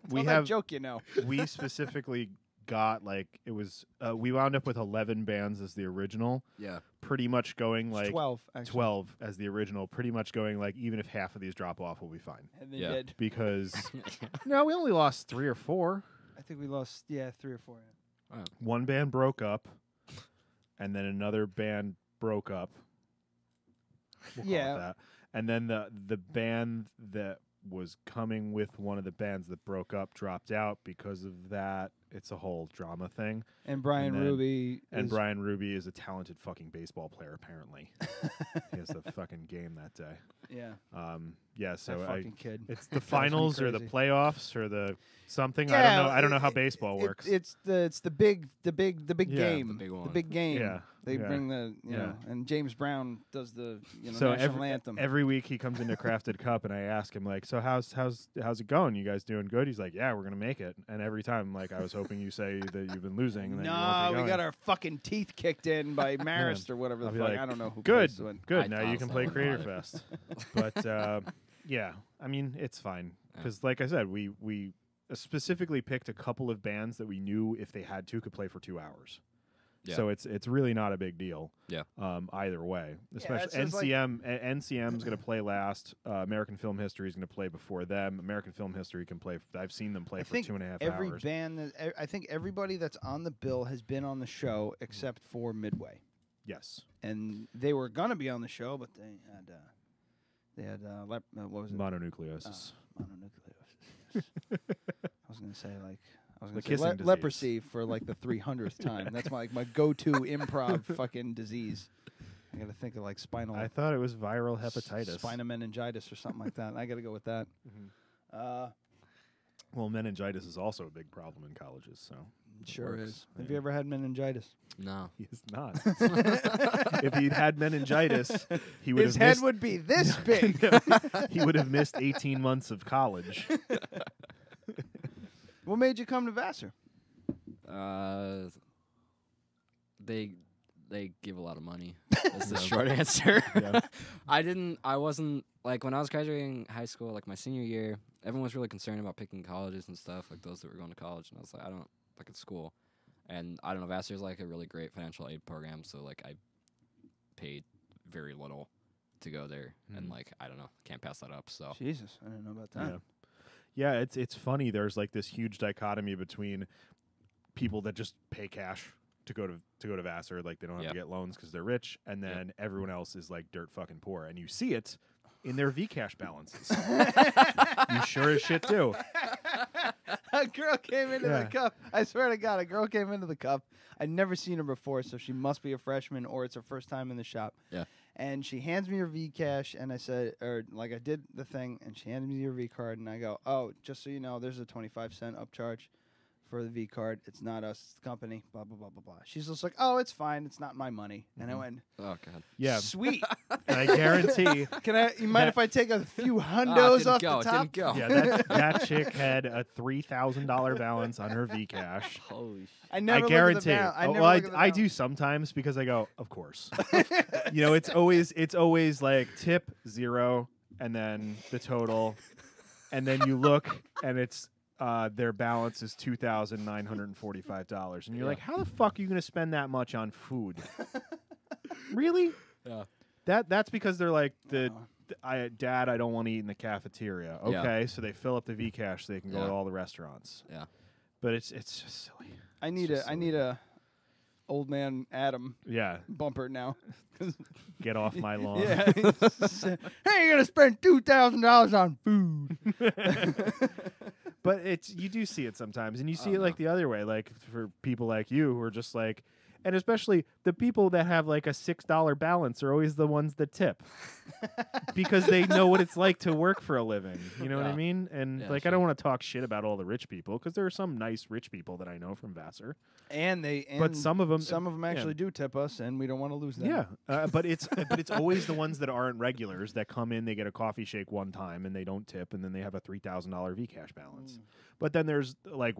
that joke, you know. We specifically got like it was we wound up with 11 bands as the original. Yeah. Pretty much going like 12 actually. 12 as the original, pretty much going like even if half of these drop off will be fine. And they did. Because no, we only lost 3 or 4. I think we lost 3 or 4. Oh. One band broke up and then another band broke up. We'll call it that. And then the band that was coming with one of the bands that broke up dropped out because of that. It's a whole drama thing. And Brian Ruby is a talented fucking baseball player, apparently. He has the fucking game that day. Yeah. Yeah, so that fucking kid. It's the finals or the playoffs or the something. Yeah, I don't know how baseball works. It's the big game. The big one. The big game. Yeah. They bring the you know, and James Brown does the so national anthem. Every week he comes into Crafted Cup and I ask him like, so how's it going? You guys doing good? He's like, yeah, we're gonna make it. And every time like I was hoping you say that you've been losing. And then you won't be we going. got our fucking teeth kicked in by Marist or whatever the I'll be fuck. like, I don't know who. Good, plays it. good. Now you can play Creator Fest. But yeah, I mean it's fine because like I said, we specifically picked a couple of bands that we knew if they had to could play for 2 hours. Yeah. So it's really not a big deal. Yeah. Either way, especially NCM is going to play last. American Film History is going to play before them. American Film History can play. I've seen them play for 2.5 hours. Every band, I think everybody that's on the bill has been on the show except for Midway. Yes. And they were gonna be on the show, but they had what was it? Mononucleosis. Mononucleosis. I was gonna say kissing leprosy for like the 300th time. That's my go-to improv fucking disease. I got to think of like spinal. I thought it was viral hepatitis, spinal meningitis, or something like that. I got to go with that. Mm-hmm. Well, meningitis is also a big problem in colleges, so sure is. Have you ever had meningitis? No, he has not. If he'd had meningitis, he would his have head would be this big. He would have missed 18 months of college. What made you come to Vassar? They give a lot of money. That's the short answer. Yeah. I wasn't like when I was graduating high school, like my senior year, everyone was really concerned about picking colleges and stuff, like those that were going to college, and I was like, I don't like it's school. And I don't know, Vassar's like a really great financial aid program, so like I paid very little to go there, and like I don't know, can't pass that up. So Jesus, I didn't know about that. Yeah, it's funny. There's like this huge dichotomy between people that just pay cash to go to Vassar, like they don't have to get loans because they're rich, and then everyone else is like dirt fucking poor, and you see it in their Vcash balances. You sure as shit do. A girl came into the cup. I swear to God, a girl came into the cup. I'd never seen her before, so she must be a freshman or it's her first time in the shop. Yeah. And she hands me her Vcash, and I said, or like I did the thing, and she handed me her V card, and I go, oh, just so you know, there's a 25-cent upcharge for the V card. It's not us, it's the company, blah, blah, blah, blah, blah. She's just like, oh, it's fine. It's not my money. And I went, oh, God. Yeah. Sweet. And I guarantee. You mind if I take a few hundos off the top? It didn't go. Yeah, that chick had a $3,000 balance on her Vcash. Holy shit. I never guarantee. I do sometimes because I go, of course. It's always like tip 0 and then the total, and then you look and it's their balance is $2,945, and you're like, how the fuck are you going to spend that much on food? Really? Yeah. That's because they're like Dad, I don't want to eat in the cafeteria. Okay, so they fill up the Vcash so they can go to all the restaurants. Yeah. But it's just silly. I need a old man Adam bumper now. Get off my lawn. Yeah. Hey, you're gonna spend $2,000 on food. But you do see it sometimes, and you see it like the other way, like for people like you who are just like, and especially the people that have like a $6 balance are always the ones that tip because they know what it's like to work for a living. You know what I mean? And I don't want to talk shit about all the rich people because there are some nice rich people that I know from Vassar. But some of them actually do tip us, and we don't want to lose them. Yeah, but it's always the ones that aren't regulars that come in, they get a coffee shake one time, and they don't tip, and then they have a $3,000 Vcash balance. But then there's like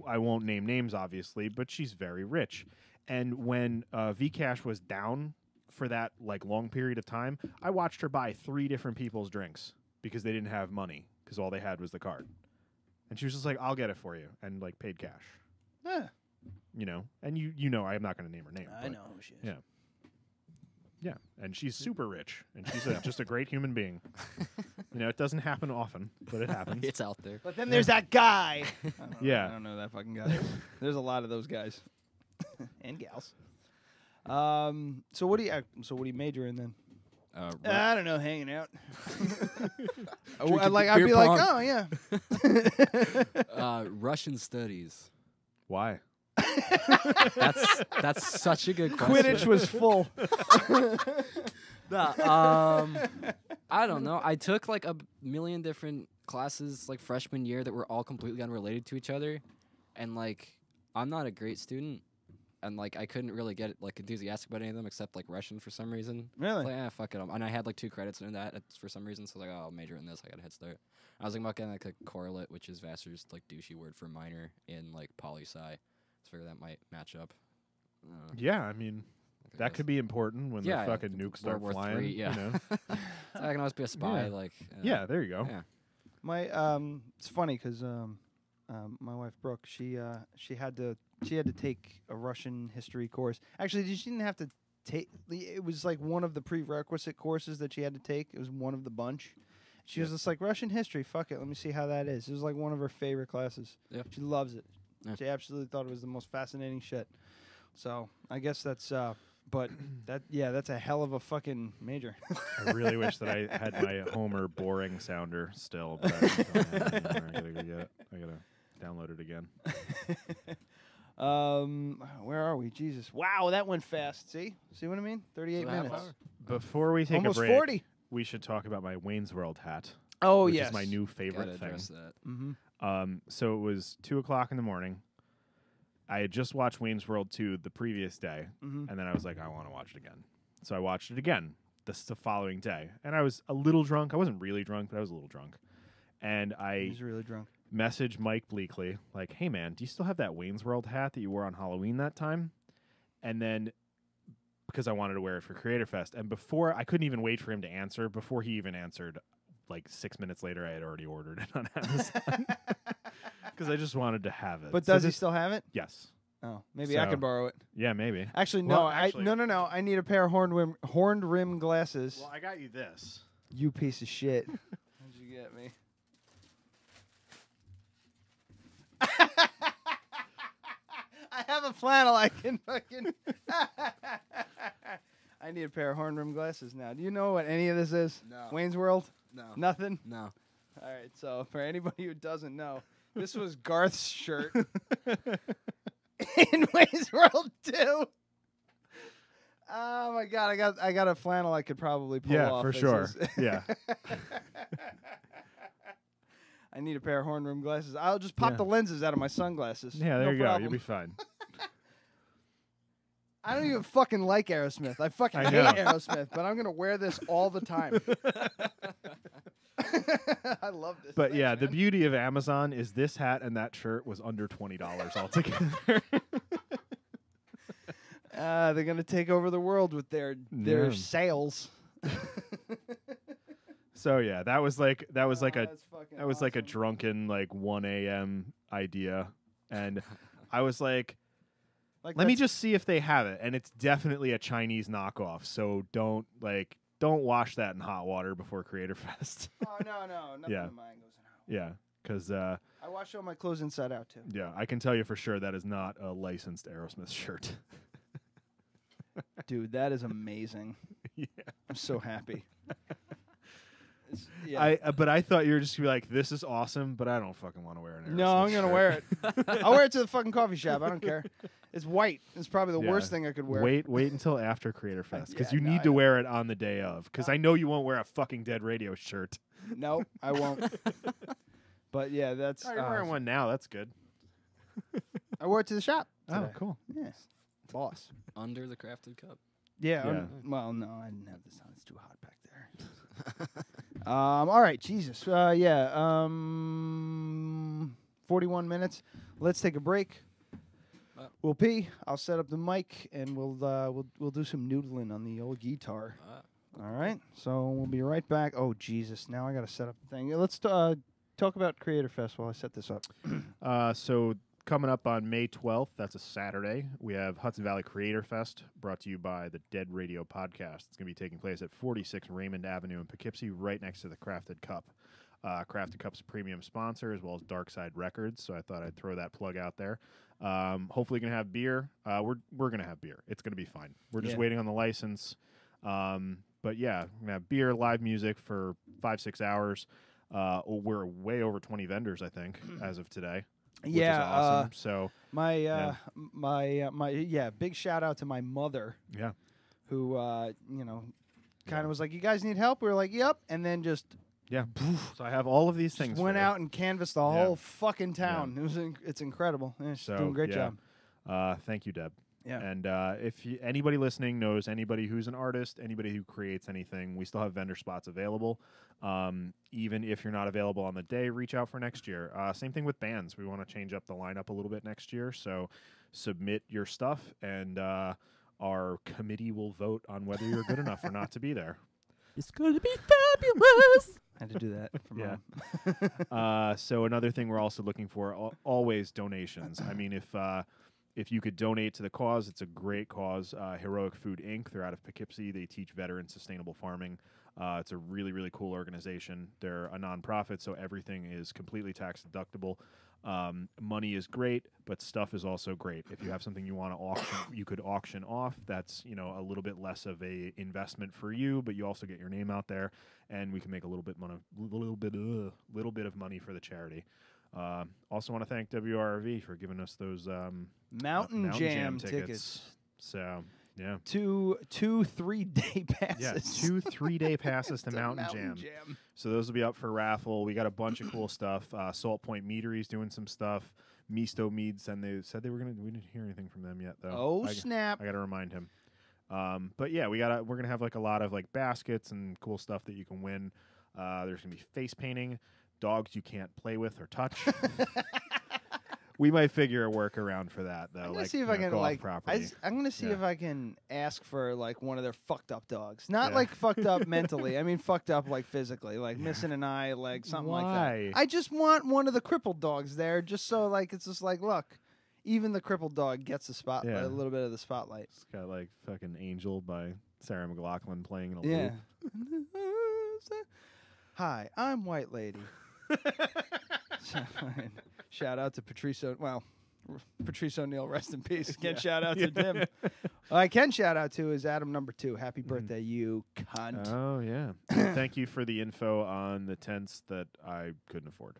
I won't name names, obviously, but she's very rich. And when Vcash was down for that like long period of time, I watched her buy 3 different people's drinks because they didn't have money because all they had was the card. And she was just like, "I'll get it for you," and like paid cash. Yeah. And you know, I'm not going to name her name. I know who she is. Yeah. Yeah, and she's super rich, and she's just a great human being. It doesn't happen often, but it happens. It's out there. But then there's that guy. I don't know that fucking guy. There's a lot of those guys and gals. So what do you major in then? I don't know, hanging out. I'd be like, oh yeah. Russian studies. Why? That's such a good question. Quidditch was full. I don't know. I took like a million different classes like freshman year that were all completely unrelated to each other, and like I'm not a great student, and like I couldn't really get like enthusiastic about any of them except like Russian for some reason. Really? Like, fuck it. And I had like 2 credits in that for some reason, so I was like, oh, I'll major in this. I got a head start. I was thinking about getting like a correlate, which is Vassar's like douchey word for minor in like poli-sci. So figure that might match up. Yeah, I mean, that could be important when the fucking nukes start flying. III, yeah. So I can always be a spy. Like, yeah, there you go. Yeah. My it's funny because my wife Brooke, she had to take a Russian history course. Actually, she didn't have to take. It was like one of the prerequisite courses that she had to take. It was one of the bunch. She was just like, Russian history, fuck it, let me see how that is. It was like one of her favorite classes. Yeah. She loves it. Yeah. She absolutely thought it was the most fascinating shit. So I guess that's but that's a hell of a fucking major. I really wish that I had my Homer boring sounder still, but I don't have it. I gotta go get it. I gotta download it again. Where are we? Jesus. Wow, that went fast. See what I mean? 38 minutes. Before we take almost a break, 40. We should talk about my Wayne's World hat. Oh, which yes. is my new favorite thing. That. Mm-hmm. So it was 2:00 in the morning. I had just watched Wayne's World 2 the previous day, and then I was like, I want to watch it again. So I watched it again the following day, and I was a little drunk. I wasn't really drunk, but I was a little drunk. And He's really drunk. Messaged Mike Bleakley, like, hey, man, do you still have that Wayne's World hat that you wore on Halloween that time? And then, because I wanted to wear it for Creator Fest, and before, I couldn't even wait for him to answer. Before he even answered, like 6 minutes later, I had already ordered it on Amazon. Because I just wanted to have it. But does he still have it? Yes. Oh, maybe I could borrow it. Yeah, maybe. Actually, Well, no. No. I need a pair of horned rim glasses. Well, I got you this. You piece of shit. What'd you get me? I have a flannel. I can fucking. I need a pair of horn rim glasses now. Do you know what any of this is? No. Wayne's World? No. Nothing? No. All right. So for anybody who doesn't know, this was Garth's shirt in Wayne's World 2. Oh my God! I got a flannel I could probably pull off. Yeah, for sure. Yeah. I need a pair of horn rim glasses. I'll just pop the lenses out of my sunglasses. Yeah, there you problem. go. You'll be fine. I don't even fucking like Aerosmith. I fucking hate Aerosmith, but I'm gonna wear this all the time. I love this. But Thanks, yeah, man. the beauty of Amazon is this hat and that shirt was under $20 altogether. They're gonna take over the world with their sales. So yeah, that was like awesome. a drunken like 1 a.m. idea, and I was like let me just see if they have it, and it's definitely a Chinese knockoff. So don't wash that in hot water before Creator Fest. Oh no, nothing of mine goes in hot water. Yeah, because I wash all my clothes inside out too. yeah, I can tell you for sure that is not a licensed Aerosmith shirt. Dude, that is amazing. Yeah, I'm so happy. But I thought you were just gonna be like, this is awesome, but I don't fucking want to wear an Aerosmith No, I'm gonna shirt. wear it. I'll wear it to the fucking coffee shop. I don't care. It's white. It's probably the worst thing I could wear. Wait until after Creator Fest, because Yeah, you need to wear it on the day of. Because I know you won't wear a fucking Dead Radio shirt. No, I won't. But yeah, that's. Oh, you're wearing one now. That's good. I wore it to the shop. Oh, today. cool. Yeah, boss. Under the crafted cup. Yeah. Well, no, I didn't have this on. It's too hot back there. All right, Jesus. 41 minutes. Let's take a break. We'll pee. I'll set up the mic, and we'll do some noodling on the old guitar. All right. So we'll be right back. Oh Jesus! Now I got to set up the thing. Let's talk about Creator Fest while I set this up. So coming up on May 12th, that's a Saturday, we have Hudson Valley Creator Fest, brought to you by the Dead Radio Podcast. It's going to be taking place at 46 Raymond Avenue in Poughkeepsie, right next to the Crafted Cup. Crafted Cup's a premium sponsor, as well as Dark Side Records, so I thought I'd throw that plug out there. Hopefully going to have beer. We're going to have beer. It's going to be fine. We're just waiting on the license. But yeah, we're going to have beer, live music for 5-6 hours. We're way over 20 vendors, I think, as of today. Which is awesome. So my big shout out to my mother. Yeah. Who kind of was like, "You guys need help?" We were like, "Yep," and then just So I have all of these things. went out and canvassed the whole fucking town. Yeah. It's incredible. Yeah, she's doing a great job. Thank you, Deb. Yeah. And if anybody listening knows anybody who's an artist, anybody who creates anything, we still have vendor spots available. Even if you're not available on the day, reach out for next year. Same thing with bands. We want to change up the lineup a little bit next year. So submit your stuff, and our committee will vote on whether you're good enough or not to be there. It's going to be fabulous. I had to do that for Mom. So another thing we're also looking for, always donations. I mean, if you could donate to the cause, it's a great cause. Heroic Food Inc., they're out of Poughkeepsie. They teach veterans sustainable farming. It's a really, really cool organization. They're a nonprofit, so everything is completely tax deductible. Money is great, but stuff is also great. If you have something you want to auction, you could auction off. That's a little bit less of a investment for you, but you also get your name out there, and we can make a little bit of money for the charity. Also want to thank WRV for giving us those Mountain Jam tickets. So yeah, 2 3-day passes. Yeah, 2 3-day passes to Mountain Jam. So those will be up for raffle. We got a bunch of cool stuff. Salt Point Meadery's doing some stuff. Misto Meads, and they said they were gonna. We didn't hear anything from them yet, though. Snap! I got to remind him. But yeah, we're gonna have like a lot of like baskets and cool stuff that you can win. There's gonna be face painting, dogs you can't play with or touch. We might figure a workaround for that, though. I'm gonna see if I can I'm gonna see if I can ask for like one of their fucked up dogs. Not like fucked up mentally. I mean fucked up like physically, like missing an eye, like something like that. I just want one of the crippled dogs there, just so like it's just like, look, Even the crippled dog gets the spotlight, Yeah. a little bit of the spotlight. It's got like fucking Angel by Sarah McLachlan playing in a Yeah. loop. Hi, I'm White Lady. Shout out to Patrice O'Neill, rest in peace. Can't shout out to him. I can shout out to is Adam number 2. Happy birthday, you cunt. Oh, yeah. Thank you for the info on the tents that I couldn't afford.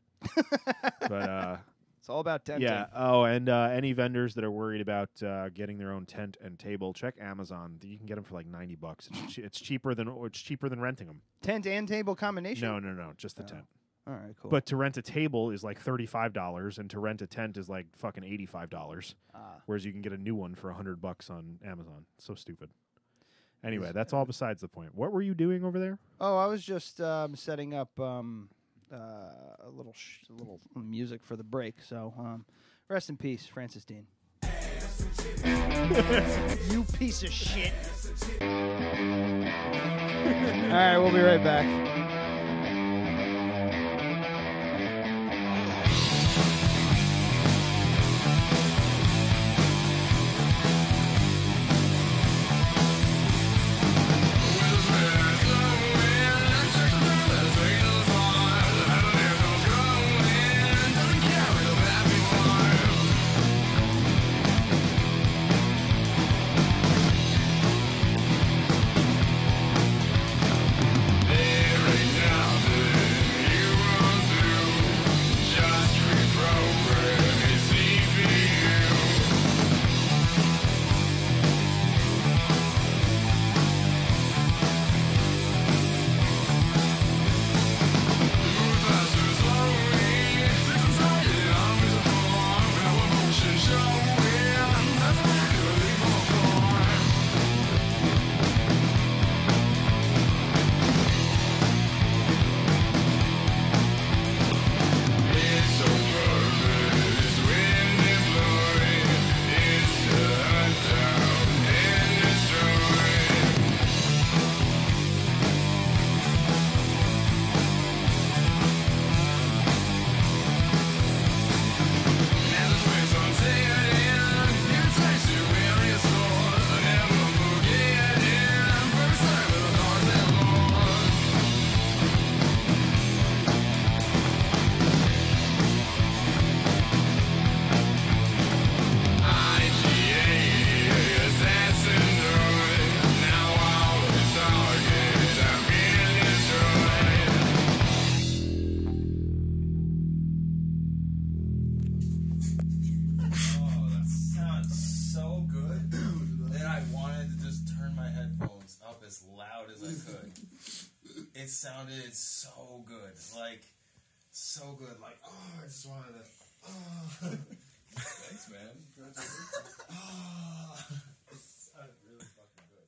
But it's all about tenting. yeah. Oh, and any vendors that are worried about getting their own tent and table, check Amazon. You can get them for like $90. It's cheaper than renting them. Tent and table combination? No, just the tent. All right, cool. But to rent a table is like $35, and to rent a tent is like fucking $85. Whereas you can get a new one for $100 on Amazon. So stupid. Anyway, that's all besides the point. What were you doing over there? Oh, I was just setting up a little music for the break. So, rest in peace, Francis Dean. You piece of shit. All right, we'll be right back. It sounded so good, like so good. Like, oh, I just wanted to. Oh. Thanks, man. Oh. It sounded really fucking good.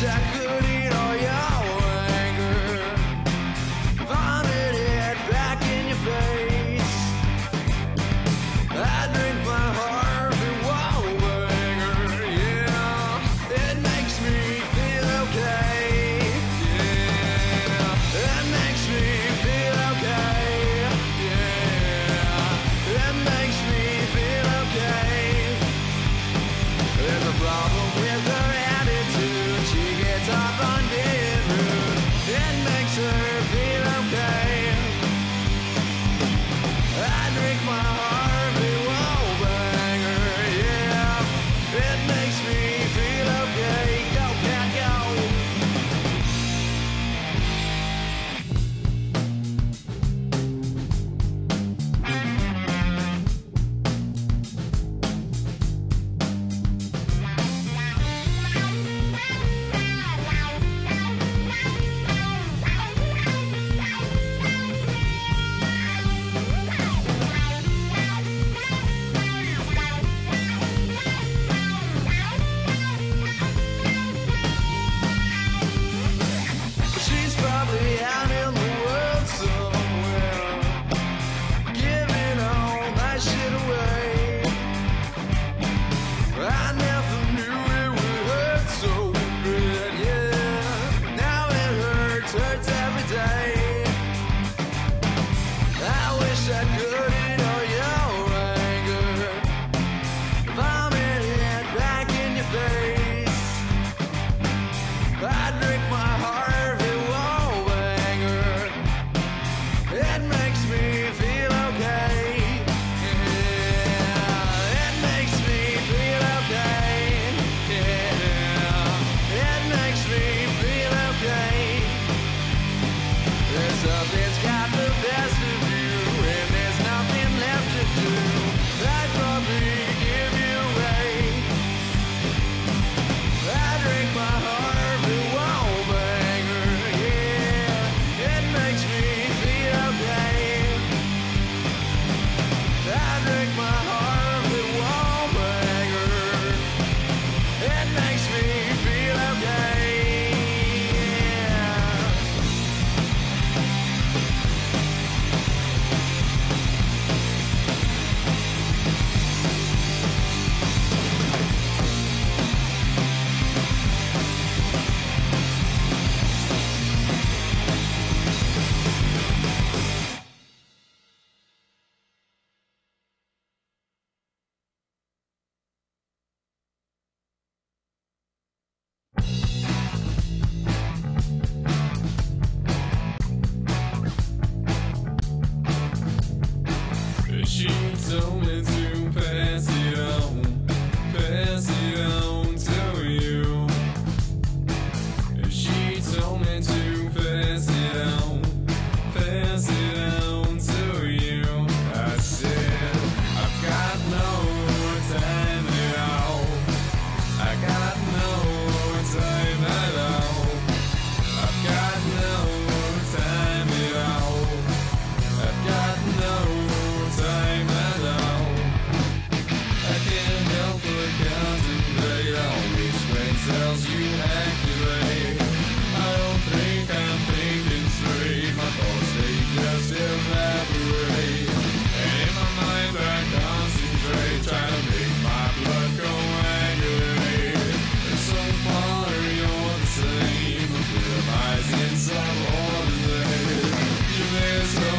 wish I could eat all your anger, vomit it back in your face. I drink my Harvey Wallbanger, yeah. It makes me feel okay, yeah. It makes me feel okay, yeah. It makes me feel okay. There's a problem with her attitude. She gets off on being rude. It makes her feel okay. I drink my Harvey Wallbanger, yeah. It makes me feel okay. Go, cat, go. She's probably out in the world somewhere, giving all my shit away. I never knew it would hurt so good, yeah. Now it hurts every day. I wish I could eat all your anger, vomit it back in your face. I drink my Harvey Wallbanger. It makes me feel okay. Yeah. It makes me feel okay. Yeah. It makes me feel okay. There's something's got the best of you, and there's nothing left to do. I'd probably give you away. I drink my Harvey Wallbanger, yeah. It makes me feel okay. I drink my Harvey Wallbanger. It makes me feel okay, yeah. She told me to pass it on to you. She told me to pass it on to you. I said, I've got no time at all. I got no time at all. I've got no time at all. I've got no time at all. I can't help but contemplate on which brain cells you activate. I don't think I'm thinking straight. My thoughts, they just evaporate. And in my mind I concentrate, trying to make my blood coagulate. And so far you're the same, a bit of eyes in some ordinary. You're there so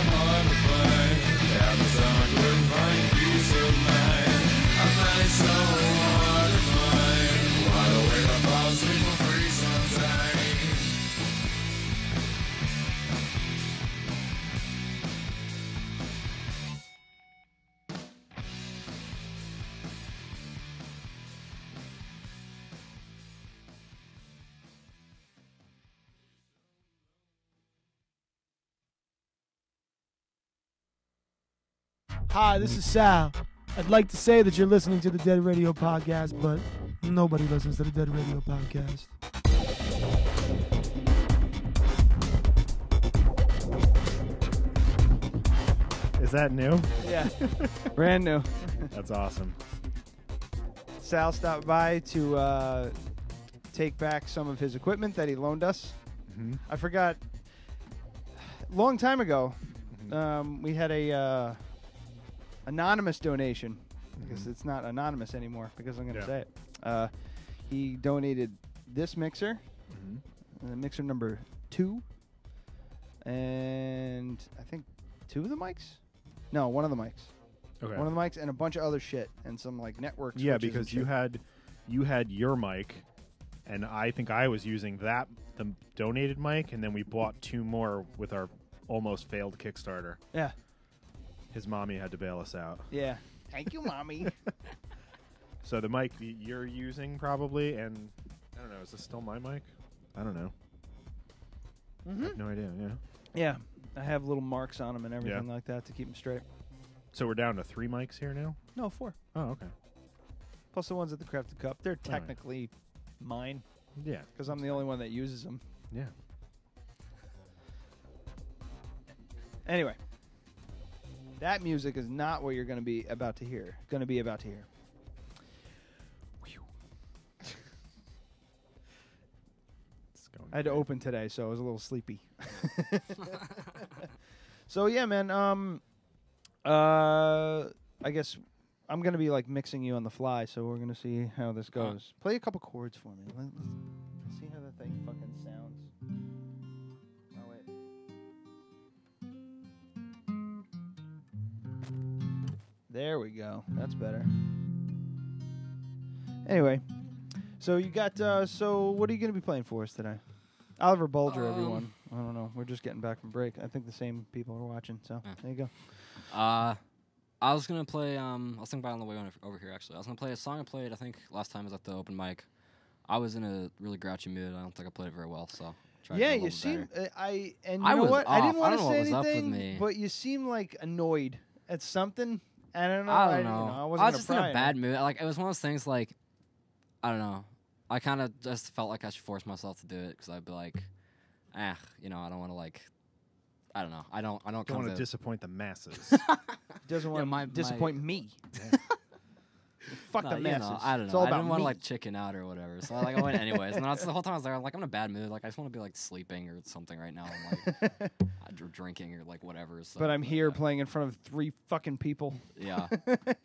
hard to find. Half the time I couldn't find peace of mind. I find it so hard to find. Wide awake, I fall asleep for free sometimes. Hi, this is Sal. I'd like to say that you're listening to the Dead Radio Podcast, but nobody listens to the Dead Radio Podcast. Is that new? Yeah. Brand new. That's awesome. Sal stopped by to take back some of his equipment that he loaned us. Mm-hmm. I forgot. Long time ago, we had a anonymous donation. Because it's not anonymous anymore. Because I'm going to say it. He donated this mixer, mixer number 2, and I think 2 of the mics. No, 1 of the mics. Okay. 1 of the mics and a bunch of other shit and some like network. Yeah, switches because and you had your mic, and I think I was using the donated mic, and then we bought 2 more with our almost failed Kickstarter. Yeah. His mommy had to bail us out. Yeah. Thank you, mommy. So the mic you're using probably, and I don't know, is this still my mic? I don't know. I have no idea. Yeah. Yeah, I have little marks on them and everything like that to keep them straight. So we're down to 3 mics here now? No, 4. Oh, okay. Plus the ones at the Crafted Cup. They're technically mine. Yeah. Because I'm the only one that uses them. Yeah. Anyway. That music is not what you're going to be about to hear. I had to open today, so I was a little sleepy. So yeah, man. I guess I'm gonna be like mixing you on the fly, so we're gonna see how this goes. Play a couple chords for me. Let's see how that thing fucking sounds. Oh wait. There we go. That's better. Anyway, so you got. So what are you gonna be playing for us today? Oliver Bulger, everyone. I don't know. We're just getting back from break. I think the same people are watching. So there you go. I was gonna play. I was thinking about it on the way over here. Actually, I was gonna play a song I played. I think last time was at the open mic. I was in a really grouchy mood. I don't think I played it very well. So yeah, you seem. You know what? I didn't want to say anything, but you seem like annoyed at something. I don't know. I don't know. I I wasn't was just in a bad mood. Like it was one of those things. Like I don't know. I kind of just felt like I should force myself to do it because I'd be like, I don't want to like. I don't know. I don't want to disappoint the masses. Doesn't want to disappoint me. Fuck the masses. I don't know. It's all I about didn't want me. to like chicken out or whatever. So like I went anyways. And the whole time I was there, I'm like, I'm in a bad mood. Like I just want to be like sleeping or something right now. I'm like drinking or like whatever. So, but I'm here playing in front of 3 fucking people. Yeah.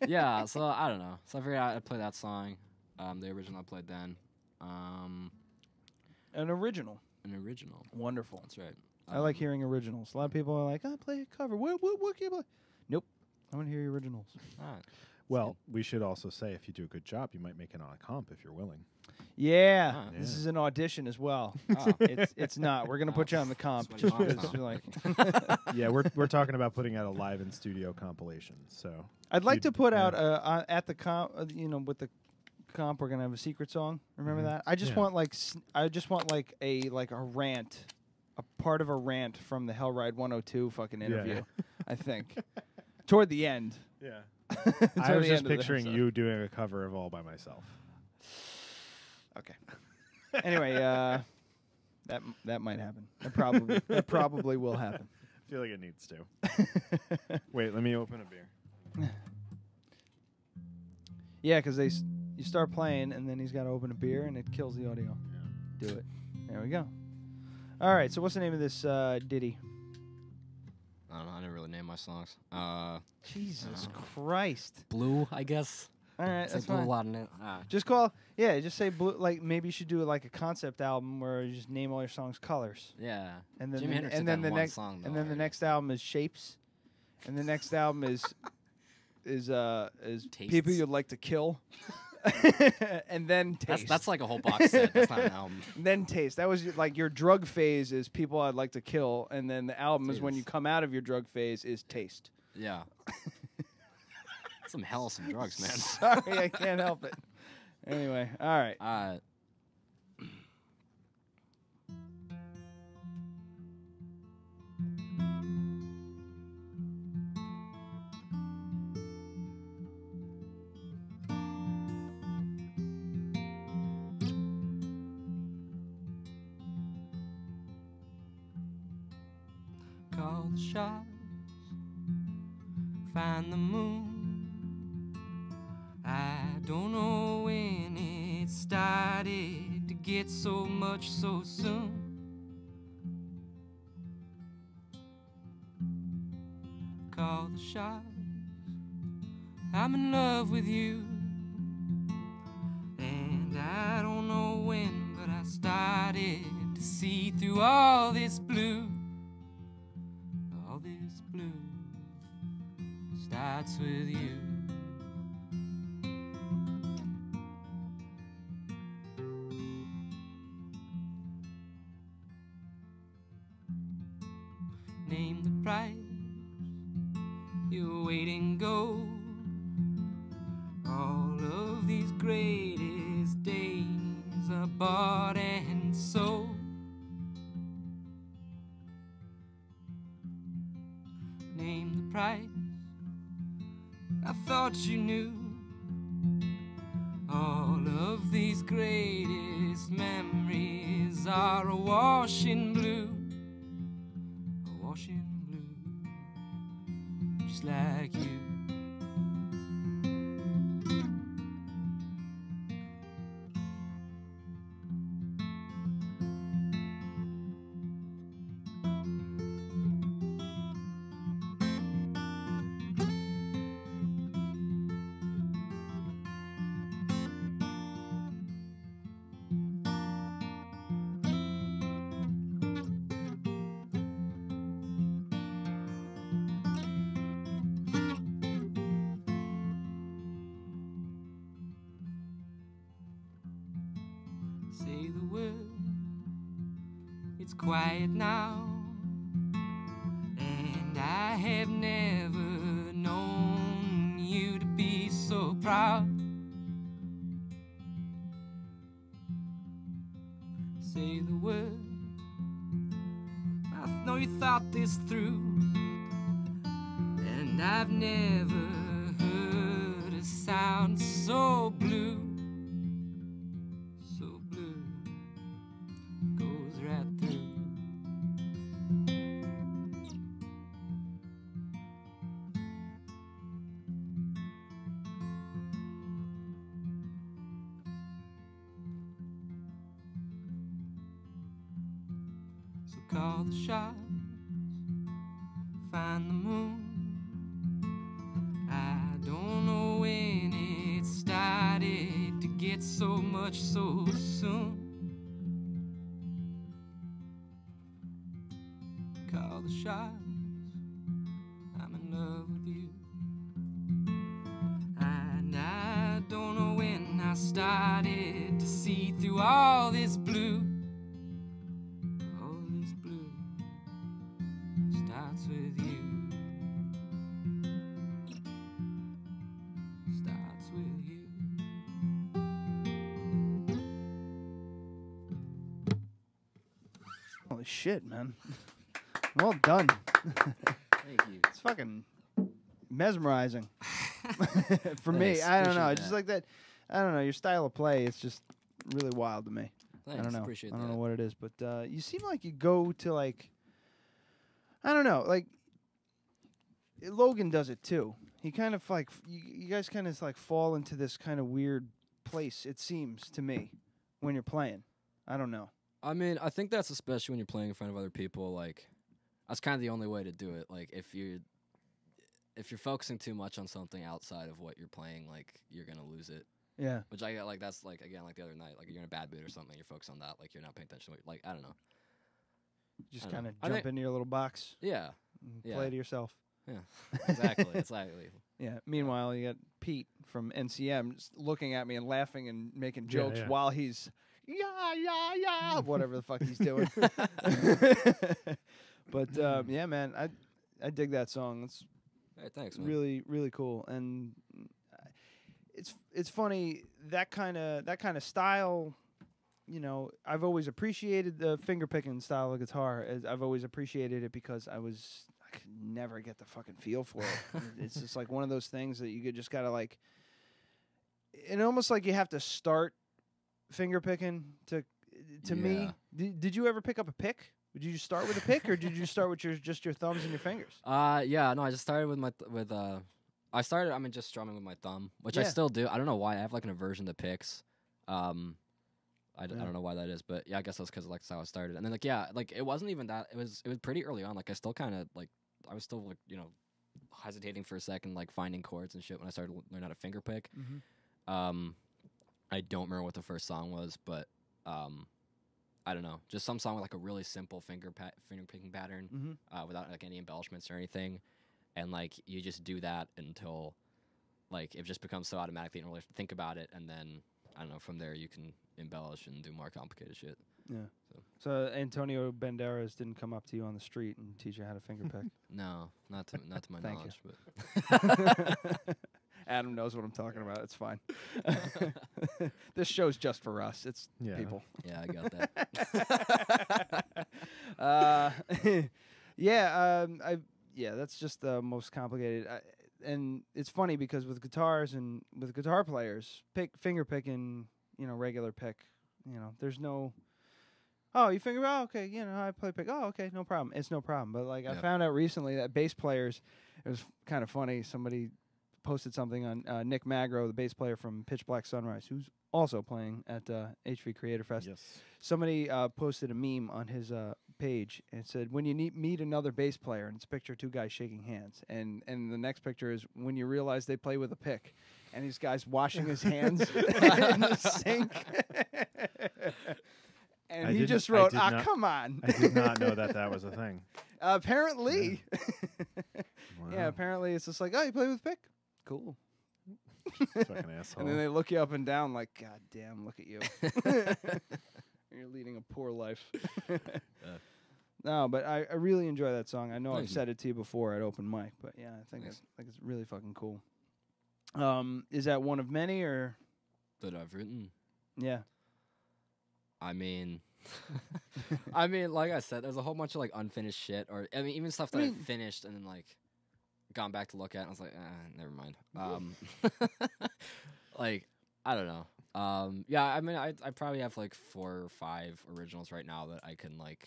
Yeah. So I don't know. So I figured I'd play that song. The original I played then. An original. Wonderful. That's right. I like hearing originals. A lot of people are like, play a cover. What can you play? Nope. I want to hear your originals. All right. Well, we should also say if you do a good job, you might make it on a comp if you're willing. Yeah. This is an audition as well. It's not. We're going to put you on the comp. Just because you're like yeah, we're talking about putting out a live in studio compilation. So I'd like to put out at the comp, with the comp, we're going to have a secret song. Remember that? I just want like a rant. A part of a rant from the Hellride 102 fucking interview, I think. Toward the end. Yeah. I was just picturing you doing a cover of All By Myself. Okay. Anyway, that might happen. That probably will happen. I feel like it needs to. Wait, let me open a beer. Yeah, because you start playing, and then he's got to open a beer, and it kills the audio. Yeah. Do it. There we go. All right, so what's the name of this ditty? I don't know. I didn't really name my songs. Jesus Christ. Blue, I guess. All right, that's fine. Blue, a lot in it. Just say blue. Like maybe you should do like a concept album where you just name all your songs colors. Yeah. And then Jimi Hendrix and did then that the in next one song, though, and then the next album is shapes, and the next album is people you'd like to kill. And then taste. That's like a whole box set. That's not an album. Then taste. That was like your drug phase is people I'd like to kill, and then the album is when you come out of your drug phase is taste. Yeah. Some hell, some drugs, man. Sorry, I can't help it. Anyway, all right. Call the shots, find the moon. I don't know when it started to get so much so soon. Call the shots, I'm in love with you. And I don't know when, but I started to see through all this blue. All this blue starts with you. Name the price you're waiting gold. All of these greatest days are bought and sold. Name the price, I thought you knew. All of these greatest memories are awash in blue. Awash in blue, just like you. Say the word, it's quiet now, and I have never known you to be so proud. Say the word, I know you thought this through, and I've never heard a sound so blue. Call the shots, find the moon. I don't know when it started to get so much so soon. Call the shots, I'm in love with you. And I don't know when I started to see through all this blue. Starts with you. Starts with you. Holy shit, man. Well done. Thank you. It's fucking mesmerizing. For me, Thanks, I don't know. appreciate It's just that. like that. I don't know. Your style of play, it's just really wild to me. I Thanks, don't know. appreciate I don't that. know what it is, but you seem like you go to like, I don't know, like Logan does it too. He kind of like you guys kind of like fall into this kind of weird place. It seems to me when you're playing. I don't know. I mean, I think that's especially when you're playing in front of other people. Like, that's kind of the only way to do it. Like, if you're focusing too much on something outside of what you're playing, like, you're gonna lose it. Yeah. Which I get, like, that's like again, like the other night, like you're in a bad mood or something, you're focused on that, like you're not paying attention to it. Like, I don't know. Just kind of jump into your little box. Yeah. And play to yourself. Yeah. Exactly. Exactly. Yeah. Meanwhile, you got Pete from NCM just looking at me and laughing and making jokes yeah. while he's whatever the fuck he's doing. But yeah, man, I dig that song. It's Hey, thanks, man. really really cool, and it's funny that kind of style. You know, I've always appreciated the finger picking style of guitar. I've always appreciated it because I could never get the fucking feel for it. It's just like one of those things that you just gotta like. And almost like you have to start finger picking to me. Did you ever pick up a pick? Did you start with a pick, or did you start with just your thumbs and your fingers? Yeah, no, I just started with I started just strumming with my thumb, which I still do. I don't know why. I have like an aversion to picks. I don't know why that is, but yeah, I guess that's because like that's how it started. And then like yeah, like it wasn't even that. It was pretty early on. Like I still kind of like I was still like hesitating for a second, like finding chords and shit when I started learning how to finger pick. I don't remember what the first song was, but I don't know, just some song with like a really simple finger picking pattern without like any embellishments or anything, and like you just do that until like it just becomes so automatic that you don't really have to think about it, and then I don't know, from there you can embellish and do more complicated shit. Yeah. So Antonio Banderas didn't come up to you on the street and teach you how to finger pick? No, not to my Thank knowledge. But Adam knows what I'm talking about. It's fine. This show's just for us. It's people. Yeah, I got that. That's just the most complicated. And it's funny because with guitars and with guitar players, finger picking, regular pick, there's no. Oh, you finger? Oh, okay. I play pick. Oh, okay, no problem. It's no problem. But like I found out recently that bass players, it was kind of funny. Somebody posted something on Nick Magro, the bass player from Pitch Black Sunrise, who's also playing at HV Creator Fest. Yes. Somebody posted a meme on his page and it said, "When you meet another bass player," and it's a picture of two guys shaking hands, and the next picture is when you realize they play with a pick, and these guys washing his hands in the sink. And he just wrote, come on. I did not know that was a thing. Apparently. Wow. Yeah, apparently it's just like, oh, you play with pick? Cool. Fucking asshole. And then they look you up and down like, God damn, look at you. You're leading a poor life. No, but I really enjoy that song. I know I've said it to you before at open mic, but yeah, I think it's really fucking cool. Is that one of many or that I've written? Yeah. I mean, like I said, there's a whole bunch of like unfinished shit, or even stuff that I finished and then like gone back to look at, and I was like, never mind. Like I don't know. Yeah, I mean, I probably have like 4 or 5 originals right now that I can like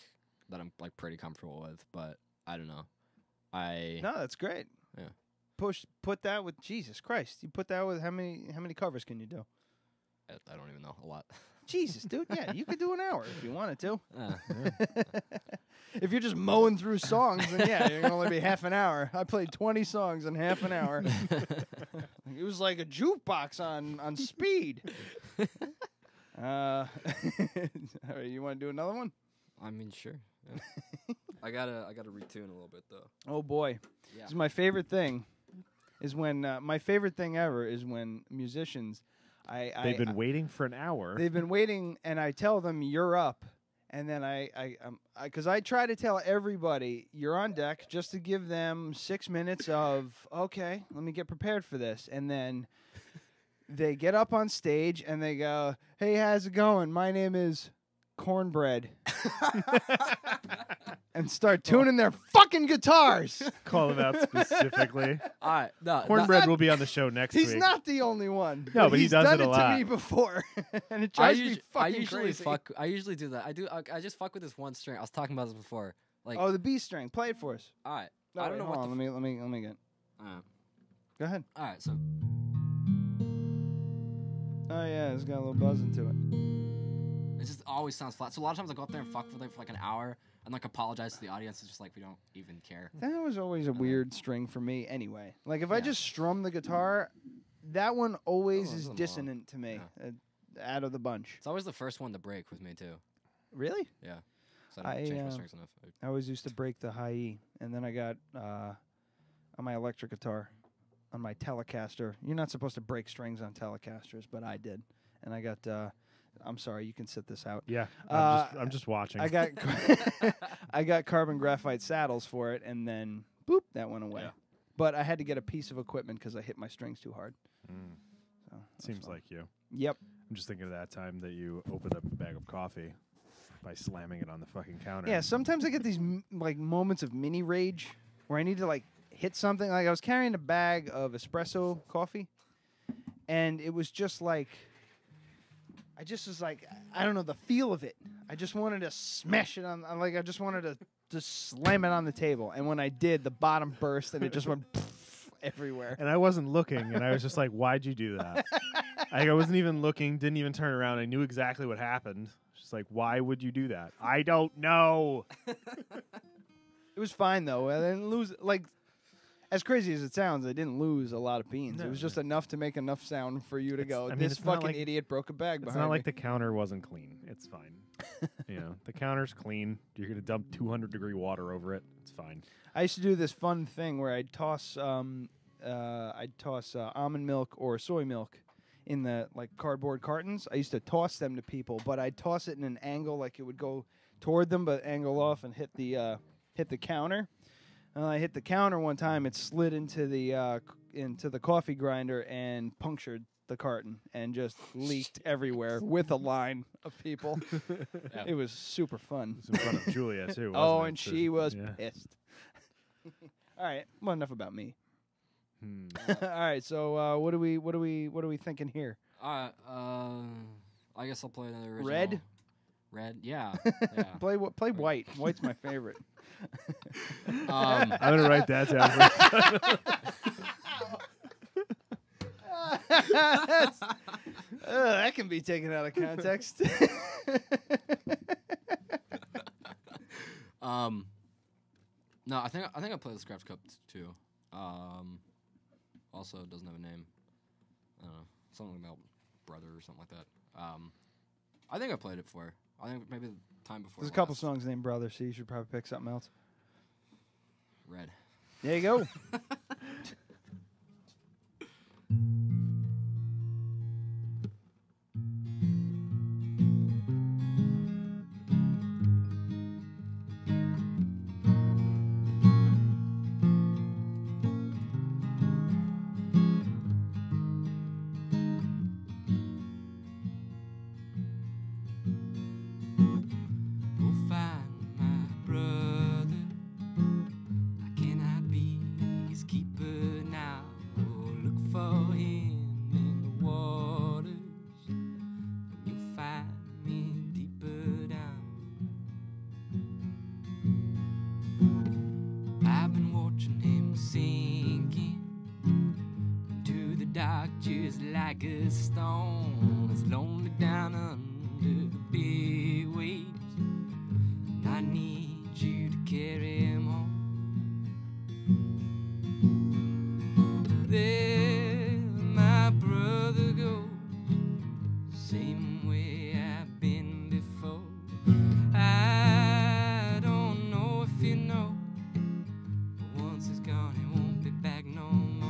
that I'm like pretty comfortable with, but I don't know. No, that's great. Yeah. Put that with Jesus Christ. You put that with how many covers can you do? I don't even know, a lot. Jesus, dude. Yeah, you could do an hour if you wanted to. If you're just mowing through songs, then yeah, you're going to only be half an hour. I played 20 songs in half an hour. It was like a jukebox on speed. All right, you want to do another one? I mean, sure. Yeah. I gotta retune a little bit though. Oh boy, yeah. This is my favorite thing. Is when my favorite thing ever is when musicians. They've been waiting for an hour. They've been waiting, and I tell them you're up, and then because I try to tell everybody you're on deck just to give them 6 minutes of okay, let me get prepared for this, and then they get up on stage and they go, "Hey, how's it going? My name is Cornbread," and start tuning their fucking guitars. Call them out specifically. All right, no, Cornbread will be on the show next week. He's not the only one. No, but he he's does done it a lot to me before, and it drives me fucking crazy. I usually do that. I just fuck with this one string. I was talking about this before. Like, the B string. Play it for us. All right. No, I don't know what. Let me get. Go ahead. All right. So. Oh yeah, it's got a little buzz into it. It just always sounds flat. So a lot of times I go up there and fuck with it for like an hour and like apologize to the audience. It's just like we don't even care. That was always a weird string for me anyway. Like if I just strum the guitar, that one always is dissonant to me out of the bunch. It's always the first one to break with me too. Really? Yeah. So I don't change my strings enough. I always used to break the high E, and then I got on my electric guitar, on my Telecaster. You're not supposed to break strings on Telecasters, but I did, and I got. I'm sorry, you can sit this out. Yeah, I'm just watching. I got I got carbon graphite saddles for it, and then boop, that went away. Yeah. But I had to get a piece of equipment because I hit my strings too hard. So seems like you. Yep. I'm just thinking of that time that you opened up a bag of coffee by slamming it on the fucking counter. Yeah, sometimes I get these like moments of mini rage where I need to like hit something. Like I was carrying a bag of espresso coffee, and it was just like. I just was like, I don't know, the feel of it. I just wanted to smash it on, like, I just wanted to just slam it on the table. And when I did, the bottom burst and it just went everywhere. And I wasn't looking, and I was just like, why'd you do that? I wasn't even looking, didn't even turn around. I knew exactly what happened. Just like, why would you do that? I don't know. It was fine though. I didn't lose like. As crazy as it sounds, I didn't lose a lot of beans. No, it was just enough to make enough sound for you to go. I mean, This it's not fucking like- idiot broke a bag It's behind not me. like the counter wasn't clean. It's fine. The counter's clean. You're gonna dump 200-degree water over it. It's fine. I used to do this fun thing where I'd toss almond milk or soy milk in the like cardboard cartons. I used to toss them to people, but I'd toss it in an angle like it would go toward them, but angle off and hit the counter. I hit the counter one time. It slid into the coffee grinder and punctured the carton and just leaked everywhere with a line of people. Yeah. It was super fun. It was in front of Julia too. Oh, wasn't it? and So- she was yeah. pissed. All right, well, enough about me. Hmm. All right, so what are we thinking here? I guess I'll play another original. Red? Red, yeah. Yeah. Play white. White's my favorite. I'm gonna write that down. That can be taken out of context. No, I think I played the Scratch Cup too. Also, it doesn't have a name. I don't know, something about brother or something like that. I think I played it before. I think maybe the time before. There's a couple songs named Brother, so you should probably pick something else. Red. There you go. Just like a stone, it's lonely down under the big waves. And I need you to carry him home. There, my brother goes, same way I've been before. I don't know if you know, but once he's gone, he won't be back no more.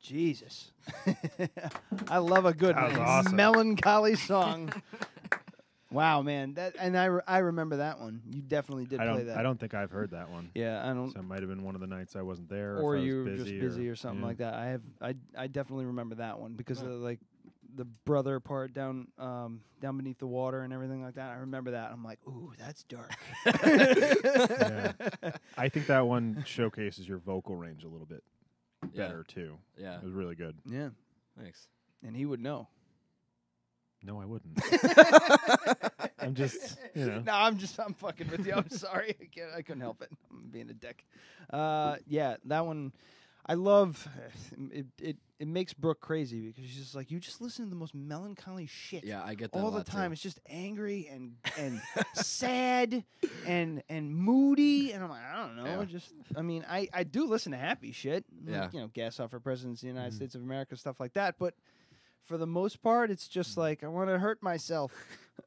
Jesus. I love a good That was awesome. melancholy song. Wow, man. I remember that one. You definitely did play that. I don't think I've heard that one. Yeah, I don't. So it might have been one of the nights I wasn't there, Or if I was you were busy just busy or something like that. I definitely remember that one because of like the brother part down beneath the water and everything like that. I remember that. I'm like, ooh, that's dark. Yeah. I think that one showcases your vocal range a little bit better too. Yeah. It was really good. Yeah. Thanks. And he would know. No, I wouldn't. I'm just, No, I'm fucking with you. I'm sorry. I couldn't help it. I'm being a dick. Yeah, that one, I love. It makes Brooke crazy because she's just like, you just listen to the most melancholy shit. Yeah, I get that all a the lot, time. too. It's just angry and sad and moody, and I'm like, I don't know. Yeah. I do listen to happy shit. Yeah. Like, Gas Off for Presidents of the United States of America, stuff like that. But for the most part, it's just like I want to hurt myself.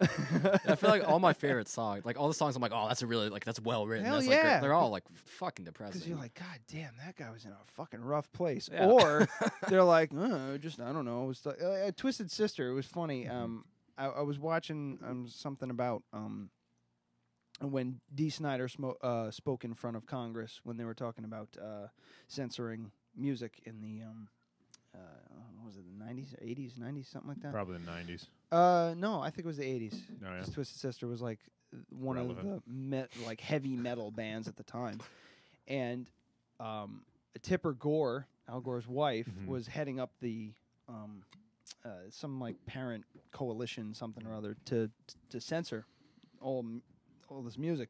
I feel like all my favorite songs, like all the songs, I'm like, oh, that's a really that's well written. Hell That's yeah. like great. They're all like fucking depressing. Because you're like, God damn, that guy was in a fucking rough place. Yeah. Or they're like, I don't know. It was Twisted Sister. It was funny. I was watching something about when Dee Snider spoke in front of Congress when they were talking about censoring music in the what was it, the 90s, 80s, 90s, something like that? Probably the 90s. No, I think it was the 80s. Oh, yeah. 'Cause Twisted Sister was like one of the heavy metal bands at the time. And Tipper Gore, Al Gore's wife, was heading up the some like parent coalition, something or other, to censor all this music.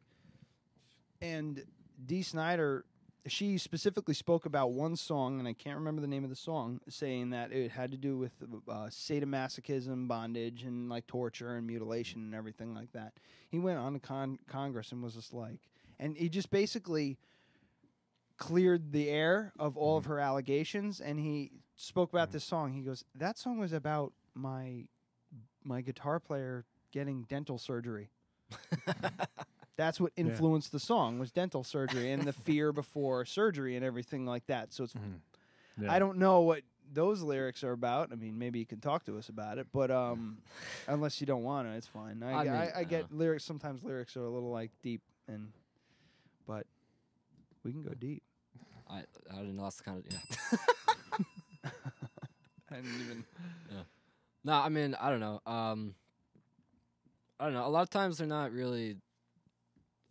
And Dee Snider, she specifically spoke about one song, and I can't remember the name of the song, saying that it had to do with sadomasochism, bondage, and like torture and mutilation and everything like that. He went on to Congress and was just like, and he just basically cleared the air of all of her allegations, and he spoke about this song. He goes, that song was about my guitar player getting dental surgery. That's what influenced the song, was dental surgery and the fear before surgery and everything like that. So it's, I don't know what those lyrics are about. I mean, maybe you can talk to us about it, but unless you don't want to, it's fine. I get lyrics. Sometimes lyrics are a little like deep, but we can go deep. I didn't know that's the kind of I didn't even. Yeah. No, I mean, I don't know. I don't know. A lot of times they're not really.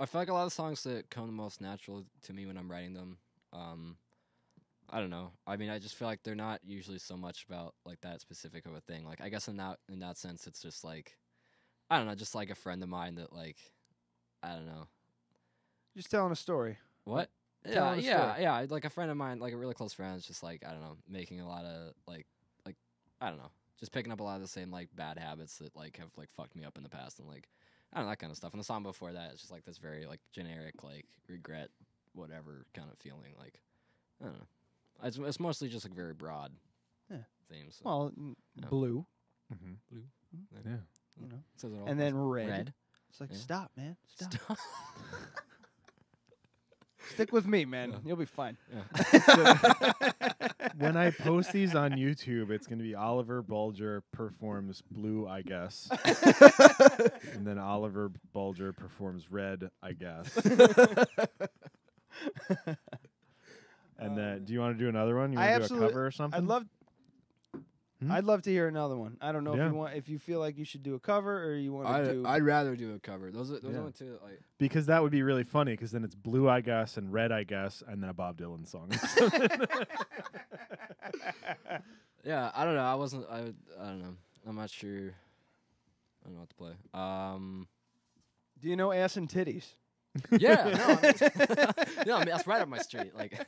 I feel like a lot of songs that come the most natural to me when I'm writing them, I don't know. I mean, I just feel like they're not usually so much about like that specific of a thing. Like, I guess in that sense, it's just like, I don't know, just like a friend of mine that like, I don't know. Just telling a story. What? Telling a story. Yeah. Like a friend of mine, like a really close friend, is just like, I don't know, making a lot of like I don't know, just picking up a lot of the same like bad habits that like have like fucked me up in the past, and like, I don't know, that kind of stuff. And the song before that, it's just like this very like generic like regret, whatever kind of feeling. Like, I don't know. It's mostly just like very broad themes. So, Well, blue. Blue. Yeah. You know. Says it all. And then red. Red. It's like, stop, man. Stop. Stick with me, man. You'll be fine. When I post these on YouTube, it's going to be Oliver Bulger performs Blue, I guess. And then Oliver Bulger performs Red, I guess. And then, do you want to do another one? You want to do a cover or something? I'd love to hear another one. I don't know if you feel like you should do a cover or you want to do. I'd rather do a cover. Those are the two that, like. Because that would be really funny. Because then it's Blue, I guess, and Red, I guess, and then a Bob Dylan song. Yeah, I don't know. I don't know. I'm not sure. I don't know what to play. Do you know Ass and Titties? Yeah, no, I mean, that's right up my street. Like,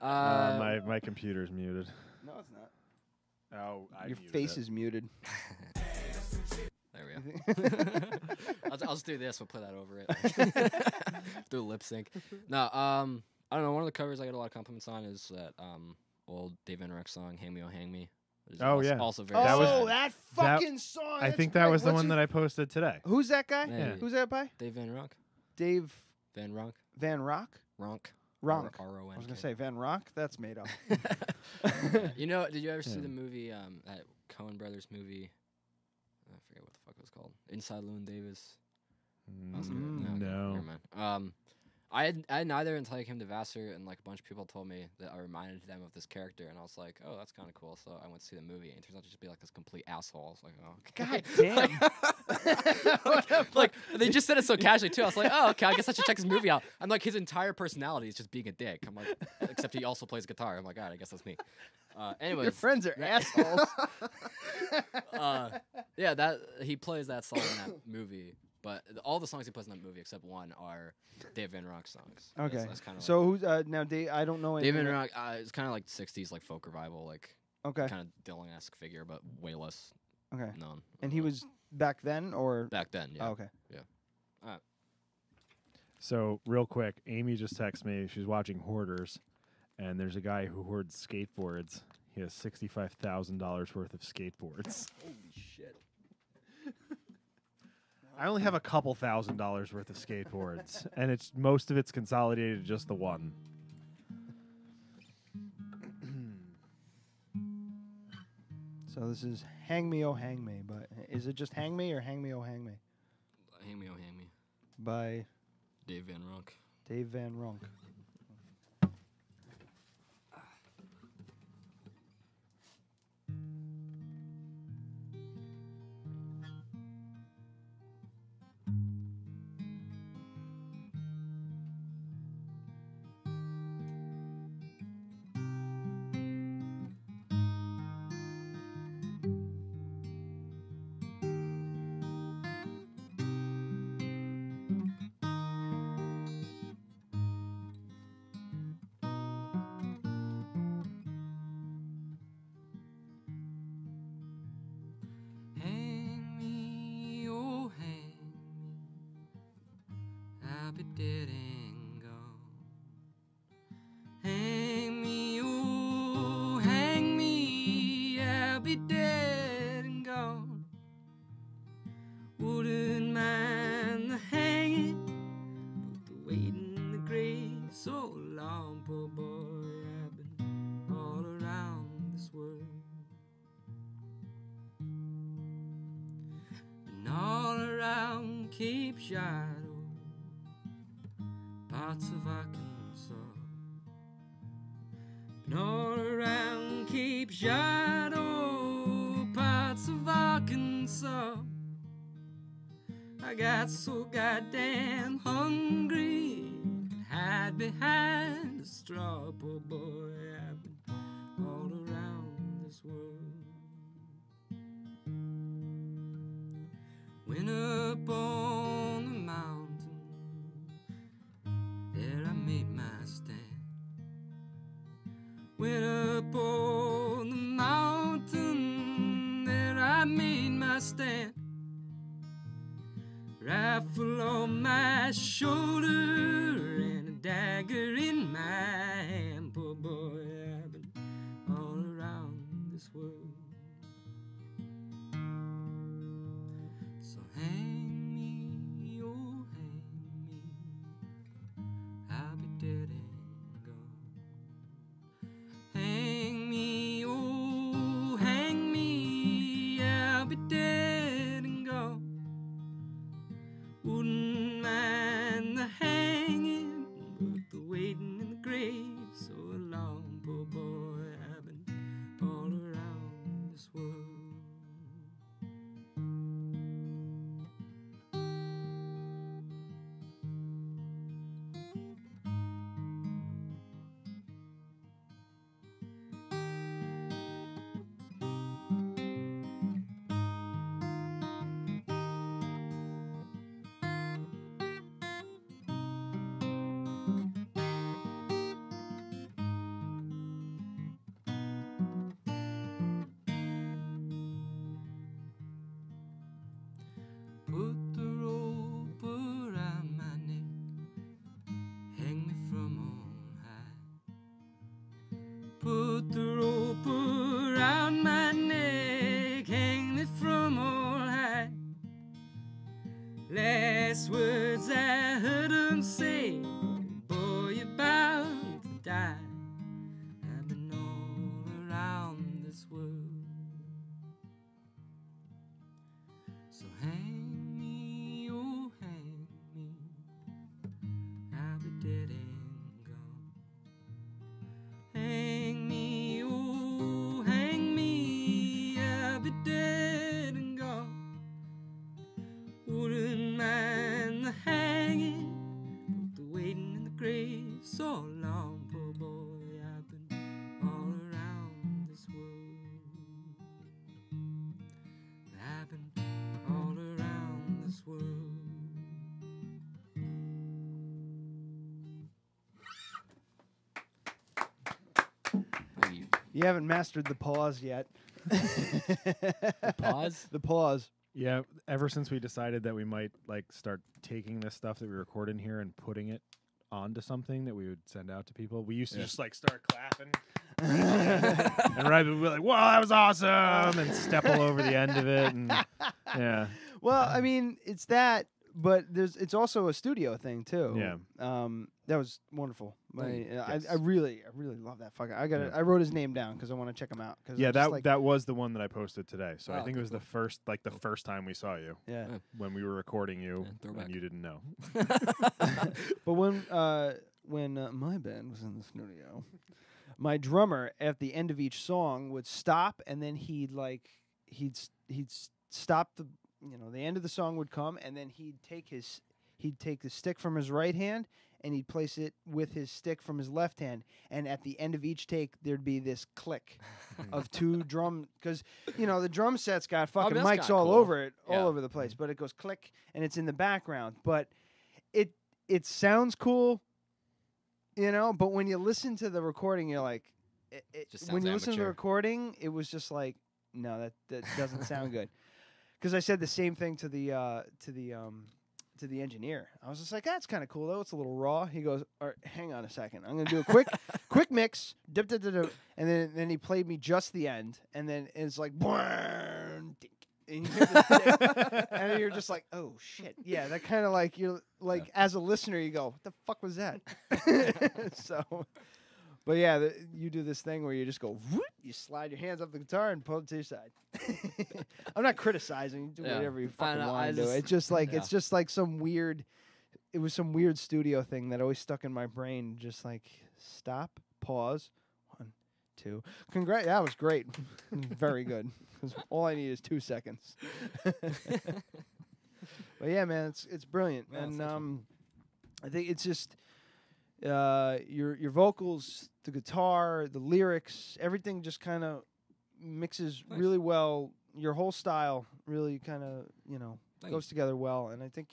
my computer's muted. No, it's not. Oh, your face is muted. There we go. I'll just do this. We'll play that over it. Do a lip sync. No, I don't know. One of the covers I get a lot of compliments on is that old Dave Enrick song "Hang Me, Oh Hang Me." Oh yeah, also very. That fucking song. I think that was the one that I posted today. Who's that guy? Yeah. Who's that by? Dave Van Rock. Dave Van Rock. Van Rock. Ronk. Ronk. R-O-N-K. I was gonna say Van Rock. That's made up. You know, did you ever see the movie, that Coen Brothers movie? I forget what the fuck it was called. Inside Llewyn Davis. No. Never mind. I had neither until I came to Vassar, and like a bunch of people told me that I reminded them of this character, and I was like, oh, that's kind of cool. So I went to see the movie, and it turns out to just be like this complete asshole. I was like, oh, okay. God damn. like they just said it so casually too. I was like, oh, okay, I guess I should check this movie out. I'm like, his entire personality is just being a dick. I'm like, except he also plays guitar. I'm like, God, I guess that's me. Anyways, Your friends are assholes. yeah, that he plays that song in that movie. But all the songs he plays in that movie, except one, are Dave Van Ronk songs. Okay. That's kind of so who's now? Dave, I don't know. Dave Van Ronk. It's kind of like '60s, like folk revival, like okay, kind of Dylan-esque figure, but way less known. And he was back then, or back then? Yeah. Oh, okay. Yeah. All right. So real quick, Amy just texted me. She's watching Hoarders, and there's a guy who hoards skateboards. He has $65,000 worth of skateboards. Holy shit. I only have a couple $1,000s worth of skateboards, and most of it's consolidated to just the one. So this is Hang Me Oh Hang Me, but is it just Hang Me or Hang Me Oh Hang Me? Hang Me Oh Hang Me. By Dave Van Ronk. Dave Van Ronk. Hang me, oh hang me, I'll be dead and gone. Hang me, oh hang me, I'll be dead and gone. Wouldn't mind the hanging, but the waiting in the grave so long, poor boy, I've been all around this world. And all around Cape Shadow, parts of Arkansas. And all around Cape Shadow, parts of Arkansas. I got so goddamn hungry, hide behind a straw, poor boy. I've been all around this world. Went up on the mountain, there I made my stand. Went up on the mountain, there I made my stand. Rifle on my shoulder and a dagger in my hand. Poor boy, I've been all around this world. So hang me, oh hang me, I'll be dead and gone. Hang me, oh hang me, I'll be dead and gone. Wouldn't mind the hang You haven't mastered the pause yet. The pause? The pause. Yeah, ever since we decided that we might like start taking this stuff that we record in here and putting it onto something that we would send out to people, we used to just like start clapping. And right, we'd be like, "Wow, that was awesome!" and step all over the end of it, and yeah. Well, I mean, it's that, but it's also a studio thing too. Yeah. That was wonderful. Yes. I really love that fucker. I wrote his name down because I want to check him out. Yeah, that was the one that I posted today. So I Oh, think it was cool. the first time we saw you. Yeah. When we were recording you, throwback. and you didn't know. But when my band was in the studio, my drummer at the end of each song would stop, and then he'd stop the end of the song would come, and then he'd take the stick from his right hand and he'd place it with his stick from his left hand, and at the end of each take there'd be this click of two drum, because the drum set's got fucking that's mics kinda all cool. over it, Yeah. all over the place, but it goes click and it's in the background, but it sounds cool, but when you listen to the recording, you're like, Just when sounds you listen to the amateur. recording, it was just like, no, that doesn't sound good. Because I said the same thing to the engineer. I was just like, that's kind of cool though. It's a little raw. He goes, all right, hang on a second. I'm gonna do a quick mix. Dip, dip, dip, dip. And then he played me just the end, and then it's like, and you hear the and then you're just like, oh shit, yeah. That kind of like you're like as a listener, you go, what the fuck was that? So. But yeah, you do this thing where you just go, whoop, you slide your hands up the guitar and pull it to your side. I'm not criticizing. You do whatever you fucking want to do. It's just like it's just like some weird. It was some weird studio thing that always stuck in my brain. Just like stop, pause, 1, 2. That was great. Very good. Because all I need is 2 seconds. But yeah, man, it's brilliant, Yeah, and it's I think it's just. Your vocals, the guitar, the lyrics, everything just kind of mixes really well. Your whole style really kind of goes together well, and I think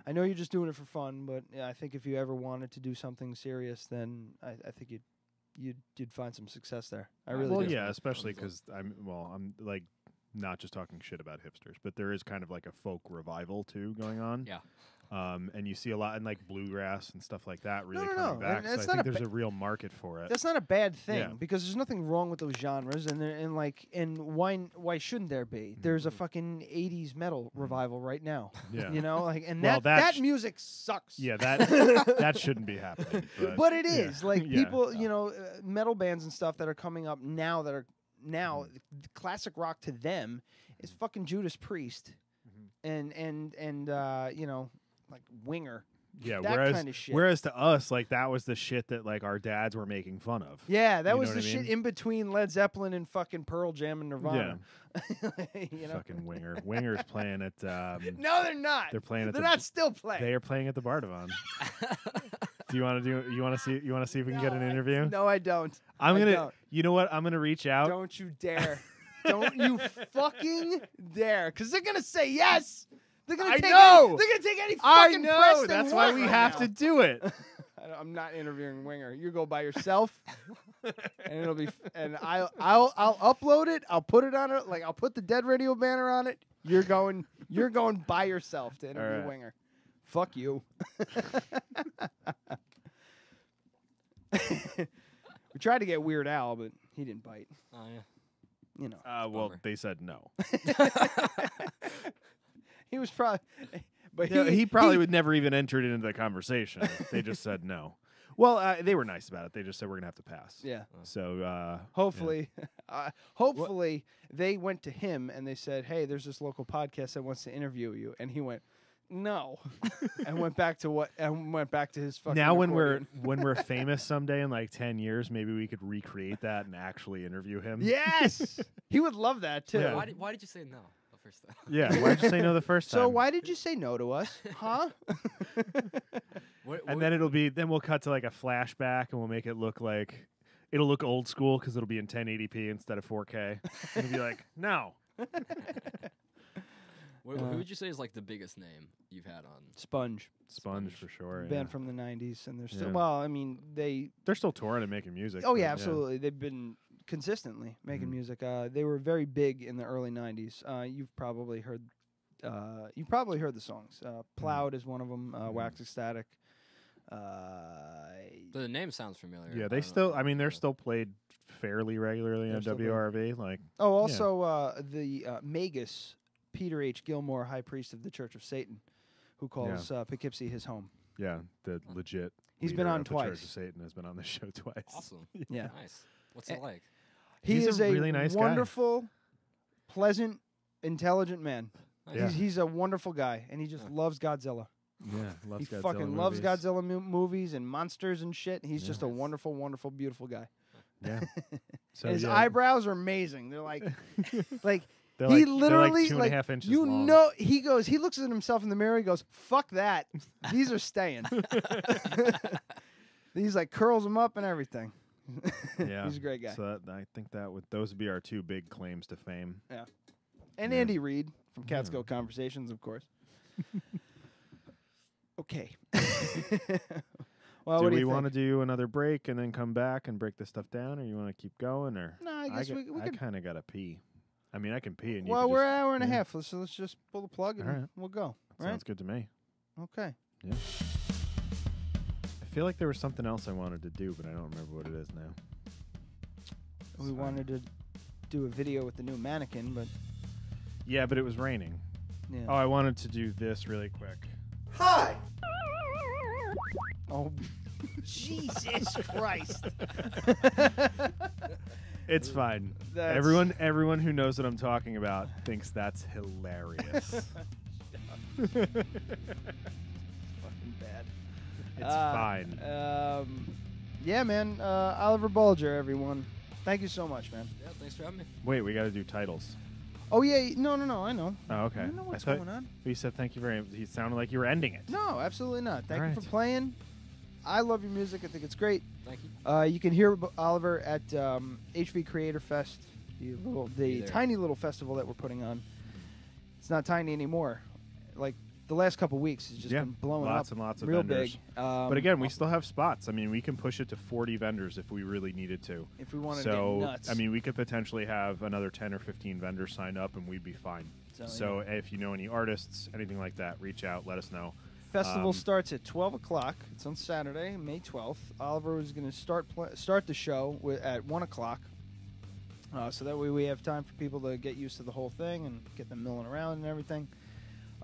I know you're just doing it for fun, but I think if you ever wanted to do something serious, then I think you'd find some success there. I really well, do. yeah, especially because I'm like not just talking shit about hipsters, but there is kind of like a folk revival too going on. Yeah. And you see a lot in like bluegrass and stuff like that really No. coming back. And So I it's think not there's a real market for it. That's not a bad thing Yeah. because there's nothing wrong with those genres, and why shouldn't there be? There's a fucking 80s metal revival right now. Yeah. That music sucks. Yeah, that shouldn't be happening. But it is yeah. like Yeah. people, metal bands and stuff that are coming up now the classic rock to them is fucking Judas Priest, and like Winger. Yeah, that kind of shit. whereas to us, like that was the shit that like our dads were making fun of. Yeah, that You was know the what I shit mean? in between Led Zeppelin and fucking Pearl Jam and Nirvana. Fucking Winger. Winger's playing at. No, they're not. They're playing at. They're the, not still playing. They are playing at the Bardavon. You want to see if we can get an interview? No, I don't. I'm gonna. don't. You know what? I'm gonna reach out. Don't you dare! Don't you fucking dare! Because they're gonna say yes. They're gonna take. know. They're gonna take any I fucking know. press they That's why want we right have now. to do it. I'm not interviewing Winger. You go by yourself, and it'll be. And I'll upload it. I'll put it on it. Like I'll put the Dead Radio banner on it. You're going by yourself to interview right. Winger. Fuck you. We tried to get Weird Al, but he didn't bite. Oh yeah. Well, they said no. He was probably, but he probably would never even entered into the conversation. They just said no. Well, they were nice about it. They just said we're gonna have to pass. Yeah. So hopefully, hopefully they went to him and they said, "Hey, there's this local podcast that wants to interview you," and he went, "No," and went back to his fucking. now when accordion. we're famous someday in like 10 years, maybe we could recreate that and actually interview him. Yes, he would love that too. Yeah. Why did you say no the first time? Yeah. Why did you say no the first time? So why did you say no to us, huh? And then then we'll cut to like a flashback and we'll make it look like it'll look old school because it'll be in 1080p instead of 4K. And it'll be like, no. Who would you say is like the biggest name you've had on? Sponge. Sponge for sure. Band from the 90s, and they're still, well, I mean, they're still touring and making music. Oh, yeah, absolutely. They've been consistently making music. They were very big in the early 90s. You've probably heard the songs. Plowed is one of them, Wax Ecstatic. The name sounds familiar. Yeah, they still, I mean, they're still played fairly regularly on WRV. Like, the Magus, Peter H. Gilmore, High Priest of the Church of Satan, who calls Poughkeepsie his home. Yeah, the legit. He's been on of the twice. Church of Satan has been on the show twice. Awesome. Yeah. Nice. What's it like? He is a really nice wonderful, pleasant, intelligent man. Yeah. He's a wonderful guy, and he just loves Godzilla. Yeah, loves he Godzilla fucking movies. loves Godzilla movies and monsters and shit. He's just a wonderful, wonderful, beautiful guy. Yeah. So And his yeah. eyebrows are amazing. They're like, They're he like- literally they're like 2.5 inches you long. know, he looks at himself in the mirror. He goes, "Fuck that. These are staying." He's like curls them up and everything. Yeah, He's a great guy. So I think those would be our two big claims to fame. Yeah. And Andy Reid from Catskill Conversations, of course. Okay. Well, do what do we you want to think? do another break and then come back and break this stuff down, or you want to keep going? Or No, I guess we I could. kind of got to pee. I mean, I can pee, and you Well, can we're just, an hour and a half, so let's just pull the plug and All right. we'll go. Right? Sounds good to me. Okay. Yeah. I feel like there was something else I wanted to do, but I don't remember what it is now. We wanted to do a video with the new mannequin, but Yeah, but it was raining. Yeah. Oh, I wanted to do this really quick. Hi. Oh, Jesus Christ! It's fine. That's- Everyone who knows what I'm talking about thinks that's hilarious. Fucking bad. It's fine. Yeah, man. Oliver Bulger, everyone. Thank you so much, man. Yeah, thanks for having me. Wait, we got to do titles. Oh yeah, no, I know. Oh, okay. I know what's thought going on. You said thank you very much. You sounded like you were ending it. No, absolutely not. Thank All you right. for playing. I love your music. I think it's great. Thank you. You can hear Oliver at HV Creator Fest, the Be there. tiny little festival that we're putting on. It's not tiny anymore. Like the last couple weeks, it's just been blowing lots up and lots of real vendors. big. But again, we still have spots. I mean, we can push it to 40 vendors if we really needed to. If we wanted to so, get nuts. I mean, we could potentially have another 10 or 15 vendors sign up, and we'd be fine. So if you know any artists, anything like that, reach out, let us know. Festival starts at 12 o'clock. It's on Saturday, May 12th. Oliver is going to start the show at 1 o'clock. So that way we have time for people to get used to the whole thing and get them milling around and everything.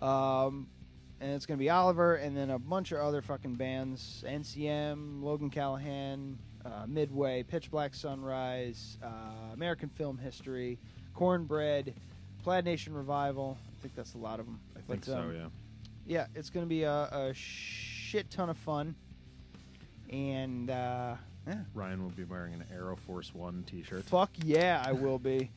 And it's going to be Oliver and then a bunch of other fucking bands. NCM, Logan Callahan, Midway, Pitch Black Sunrise, American Film History, Cornbread, Plaid Nation Revival. I think that's a lot of them. I think so, yeah. Yeah, it's going to be a shit ton of fun. And, yeah. Ryan will be wearing an Aero Force One t-shirt. Fuck yeah, I will be.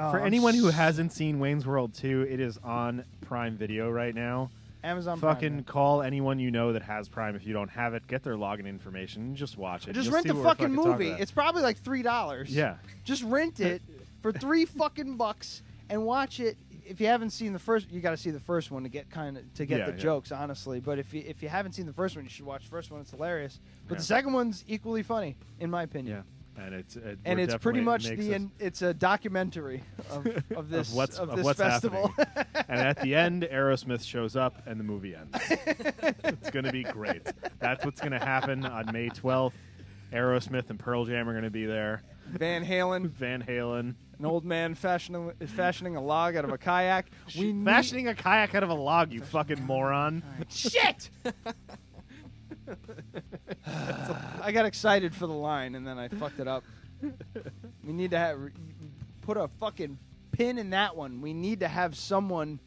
For anyone who hasn't seen Wayne's World 2, it is on Prime Video right now. Amazon Prime, Fucking yeah. call anyone you know that has Prime. If you don't have it, get their login information and just watch it. Just You'll rent see the what we're fucking talking movie. about. It's probably like $3. Yeah. Just rent it for $3 fucking bucks and watch it. If you haven't seen the first, you got to see the first one to get the jokes, honestly. But if you haven't seen the first one, you should watch the first one. It's hilarious. But the second one's equally funny, in my opinion. Yeah, And it's pretty much makes us- it's a documentary of this of what's festival. happening. And at the end, Aerosmith shows up and the movie ends. It's going to be great. That's what's going to happen on May 12th. Aerosmith and Pearl Jam are going to be there. Van Halen. An old man fashioning a log out of a kayak. Fashioning a kayak out of a log, you fucking moron. Shit! I got excited for the line and then I fucked it up. We need to put a fucking pin in that one. We need to have someone.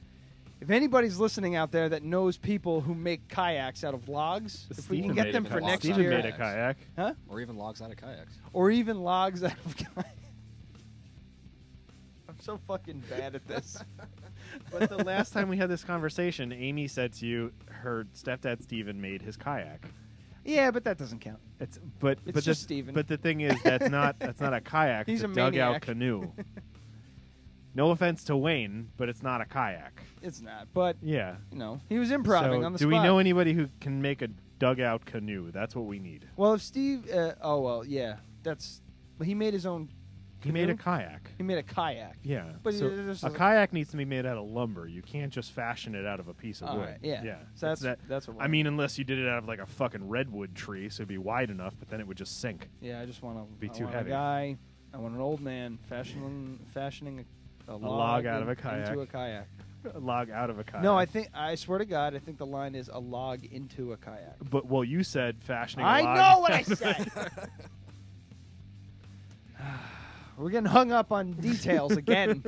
If anybody's listening out there that knows people who make kayaks out of logs, if we can get them for next Steven year, made a kayak, huh? Or even logs out of kayaks. Or even logs out of kayaks. I'm so fucking bad at this. But the last time we had this conversation, Amy said to you, her stepdad Steven made his kayak. Yeah, but that doesn't count. It's just Steven. But the thing is, that's not a kayak. He's it's a dugout maniac. canoe. No offense to Wayne, but it's not a kayak. It's not, but yeah, he was improving so on the do spot. we know anybody who can make a dugout canoe? That's what we need. Well, if Steve, he made his own. He made a kayak. He made a kayak. Yeah, but so a kayak needs to be made out of lumber. You can't just fashion it out of a piece of All wood. right, yeah. yeah. So that's what. I mean, unless you did it out of like a fucking redwood tree, so it'd be wide enough, but then it would just sink. Yeah, I just want to be too want heavy. A guy. I want an old man fashioning a log out of a kayak. into a kayak. A log out of a kayak. No, I swear to God, I think the line is a log into a kayak. But you said fashioning. I a log know what I said. We're getting hung up on details again.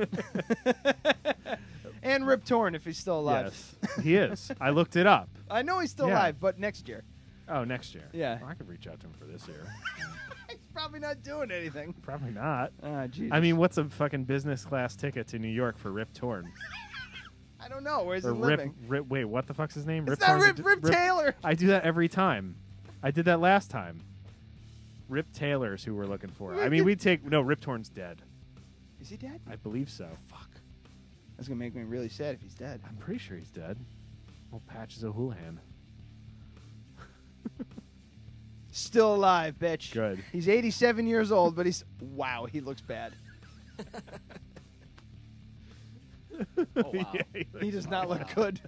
And Rip Torn, if he's still alive. Yes, he is. I looked it up. I know he's still alive, but next year. Oh, next year. Yeah. Well, I could reach out to him for this year. He's probably not doing anything. Probably not. Ah, Jesus. I mean, what's a fucking business class ticket to New York for Rip Torn? I don't know. Where's he Or living? Wait, what the fuck's his name? It's not Rip Taylor. I do that every time. I did that last time. Rip Taylor's who we're looking for. I mean, Rip Torn's dead. Is he dead? I believe so. Fuck. That's going to make me really sad if he's dead. I'm pretty sure he's dead. Old Patches O'Houlihan. Still alive, bitch. Good. He's 87 years old, but wow, he looks bad. Oh, wow. Yeah, he does not look good.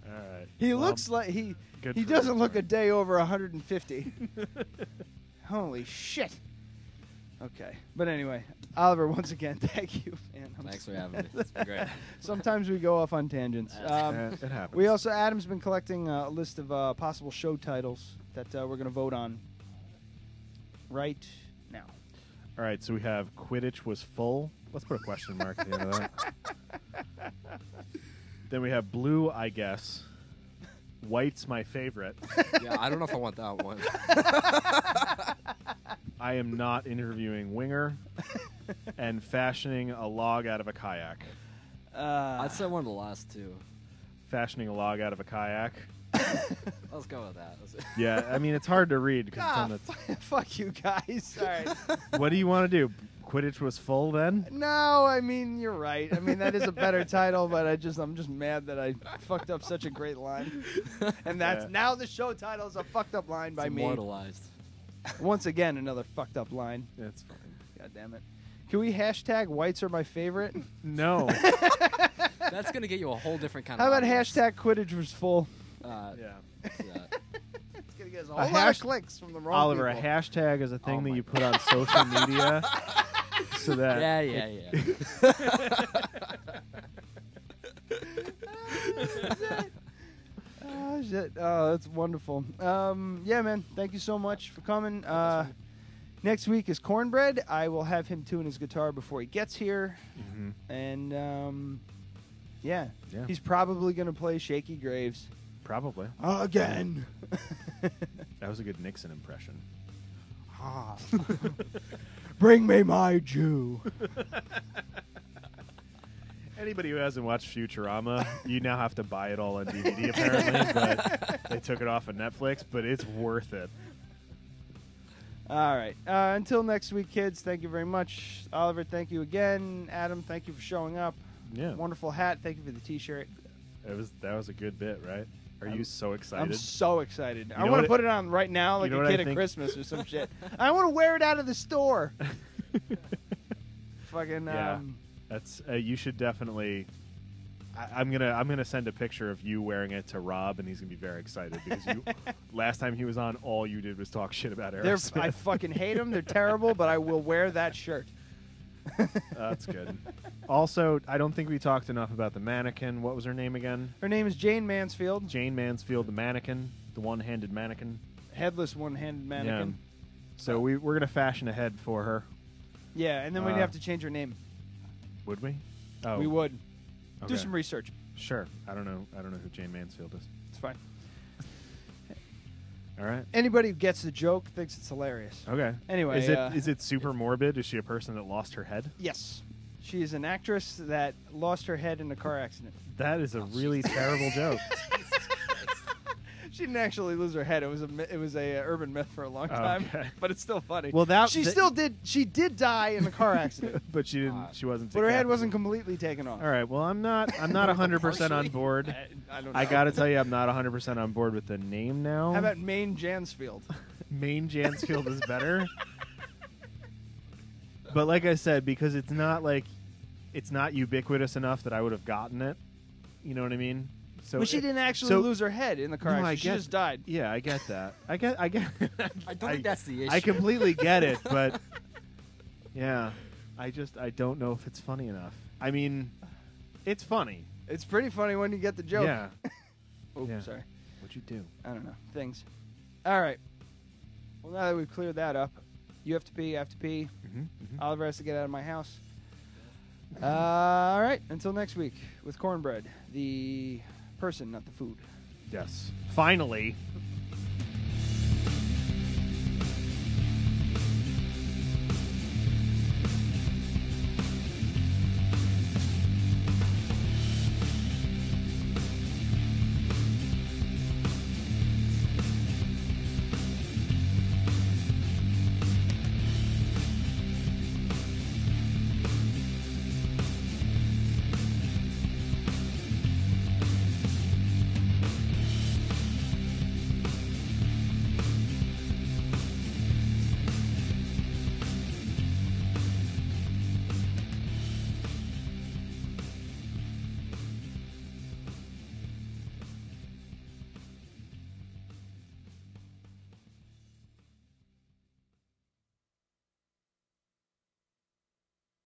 All right. He looks like he doesn't look a day over 150. Holy shit. Okay. But anyway, Oliver, once again, thank you, man. Thanks for having me. It's been great. Sometimes we go off on tangents. It happens. We also, Adam's been collecting a list of possible show titles that we're going to vote on right now. All right, so we have Quidditch was full. Let's put a question mark at the end of that. Then we have Blue, I guess. White's my favorite. Yeah, I don't know if I want that one. I am not interviewing Winger. And fashioning a log out of a kayak. I'd say one of the last two. Fashioning a log out of a kayak. Let's go with that. Yeah, I mean, it's hard to read because it's on the... Fuck you guys. All right. What do you want to do? Quidditch was full then? No, I mean, you're right. I mean, that is a better title, but I'm just mad that I fucked up such a great line. And that's now the show title is a fucked up line by me. Immortalized. Once again, another fucked up line. That's fine. God damn it. Can we hashtag whites are my favorite? No. That's going to get you a whole different kind How of about audience. hashtag Quidditch was full? Yeah. It's going to get us a whole lot of clicks from the wrong Oliver, people. a hashtag is a thing that you put on social media so that... Oh, shit. Oh, that's wonderful. Yeah, man. Thank you so much for coming. Next week is Cornbread. I will have him tune his guitar before he gets here. Mm-hmm. And, yeah. He's probably going to play Shaky Graves. Probably. Again. That was a good Nixon impression. Bring me my Jew. Anybody who hasn't watched Futurama, you now have to buy it all on DVD apparently, but they took it off of Netflix, but it's worth it. All right. Until next week, kids, thank you very much. Oliver, thank you again. Adam, thank you for showing up. Yeah. Wonderful hat. Thank you for the T-shirt. That was a good bit, right? Are you so excited? I'm so excited. You I know want what to put it on right now like you know a what I kid at think? Christmas or some shit. I want to wear it out of the store. Fucking Yeah. That's you should definitely. I'm gonna send a picture of you wearing it to Rob, and he's gonna be very excited because you. Last time he was on, all you did was talk shit about Aerosmith. I fucking hate them. They're terrible, but I will wear that shirt. That's good. Also, I don't think we talked enough about the mannequin. What was her name again? Her name is Jane Mansfield. Jane Mansfield, the mannequin, the one-handed mannequin. Headless one-handed mannequin. Yeah. So we're gonna fashion a head for her. Yeah, and then we'd have to change her name. Would we? Oh, We would. Okay. Do some research. Sure. I don't know who Jane Mansfield is. It's fine. All right. Anybody who gets the joke thinks it's hilarious. Okay. Anyway, is it super morbid? Is she a person that lost her head? Yes. She is an actress that lost her head in a car accident. That is a really terrible joke. She didn't actually lose her head. It was a urban myth for a long time, but it's still funny. Well, she did die in the car accident, but she didn't. She wasn't. But her head wasn't completely taken off. All right. Well, I'm not 100% on board. I don't know. I got to tell you, I'm not 100% on board with the name now. How about Maine Jansfield? Maine Jansfield is better. But like I said, because it's not ubiquitous enough that I would have gotten it. You know what I mean? So but she didn't actually lose her head in the car accident. She just died. Yeah, I get that. I get. I don't think that's the issue. I completely get it, but yeah, I don't know if it's funny enough. I mean, it's funny. It's pretty funny when you get the joke. Yeah. Oops, Yeah. sorry. What'd you do? I don't know. Things. All right. Well, now that we've cleared that up, you have to pee, I have to pee. Oliver has to get out of my house. All right. Until next week with Cornbread, the person, not the food. Yes. Finally.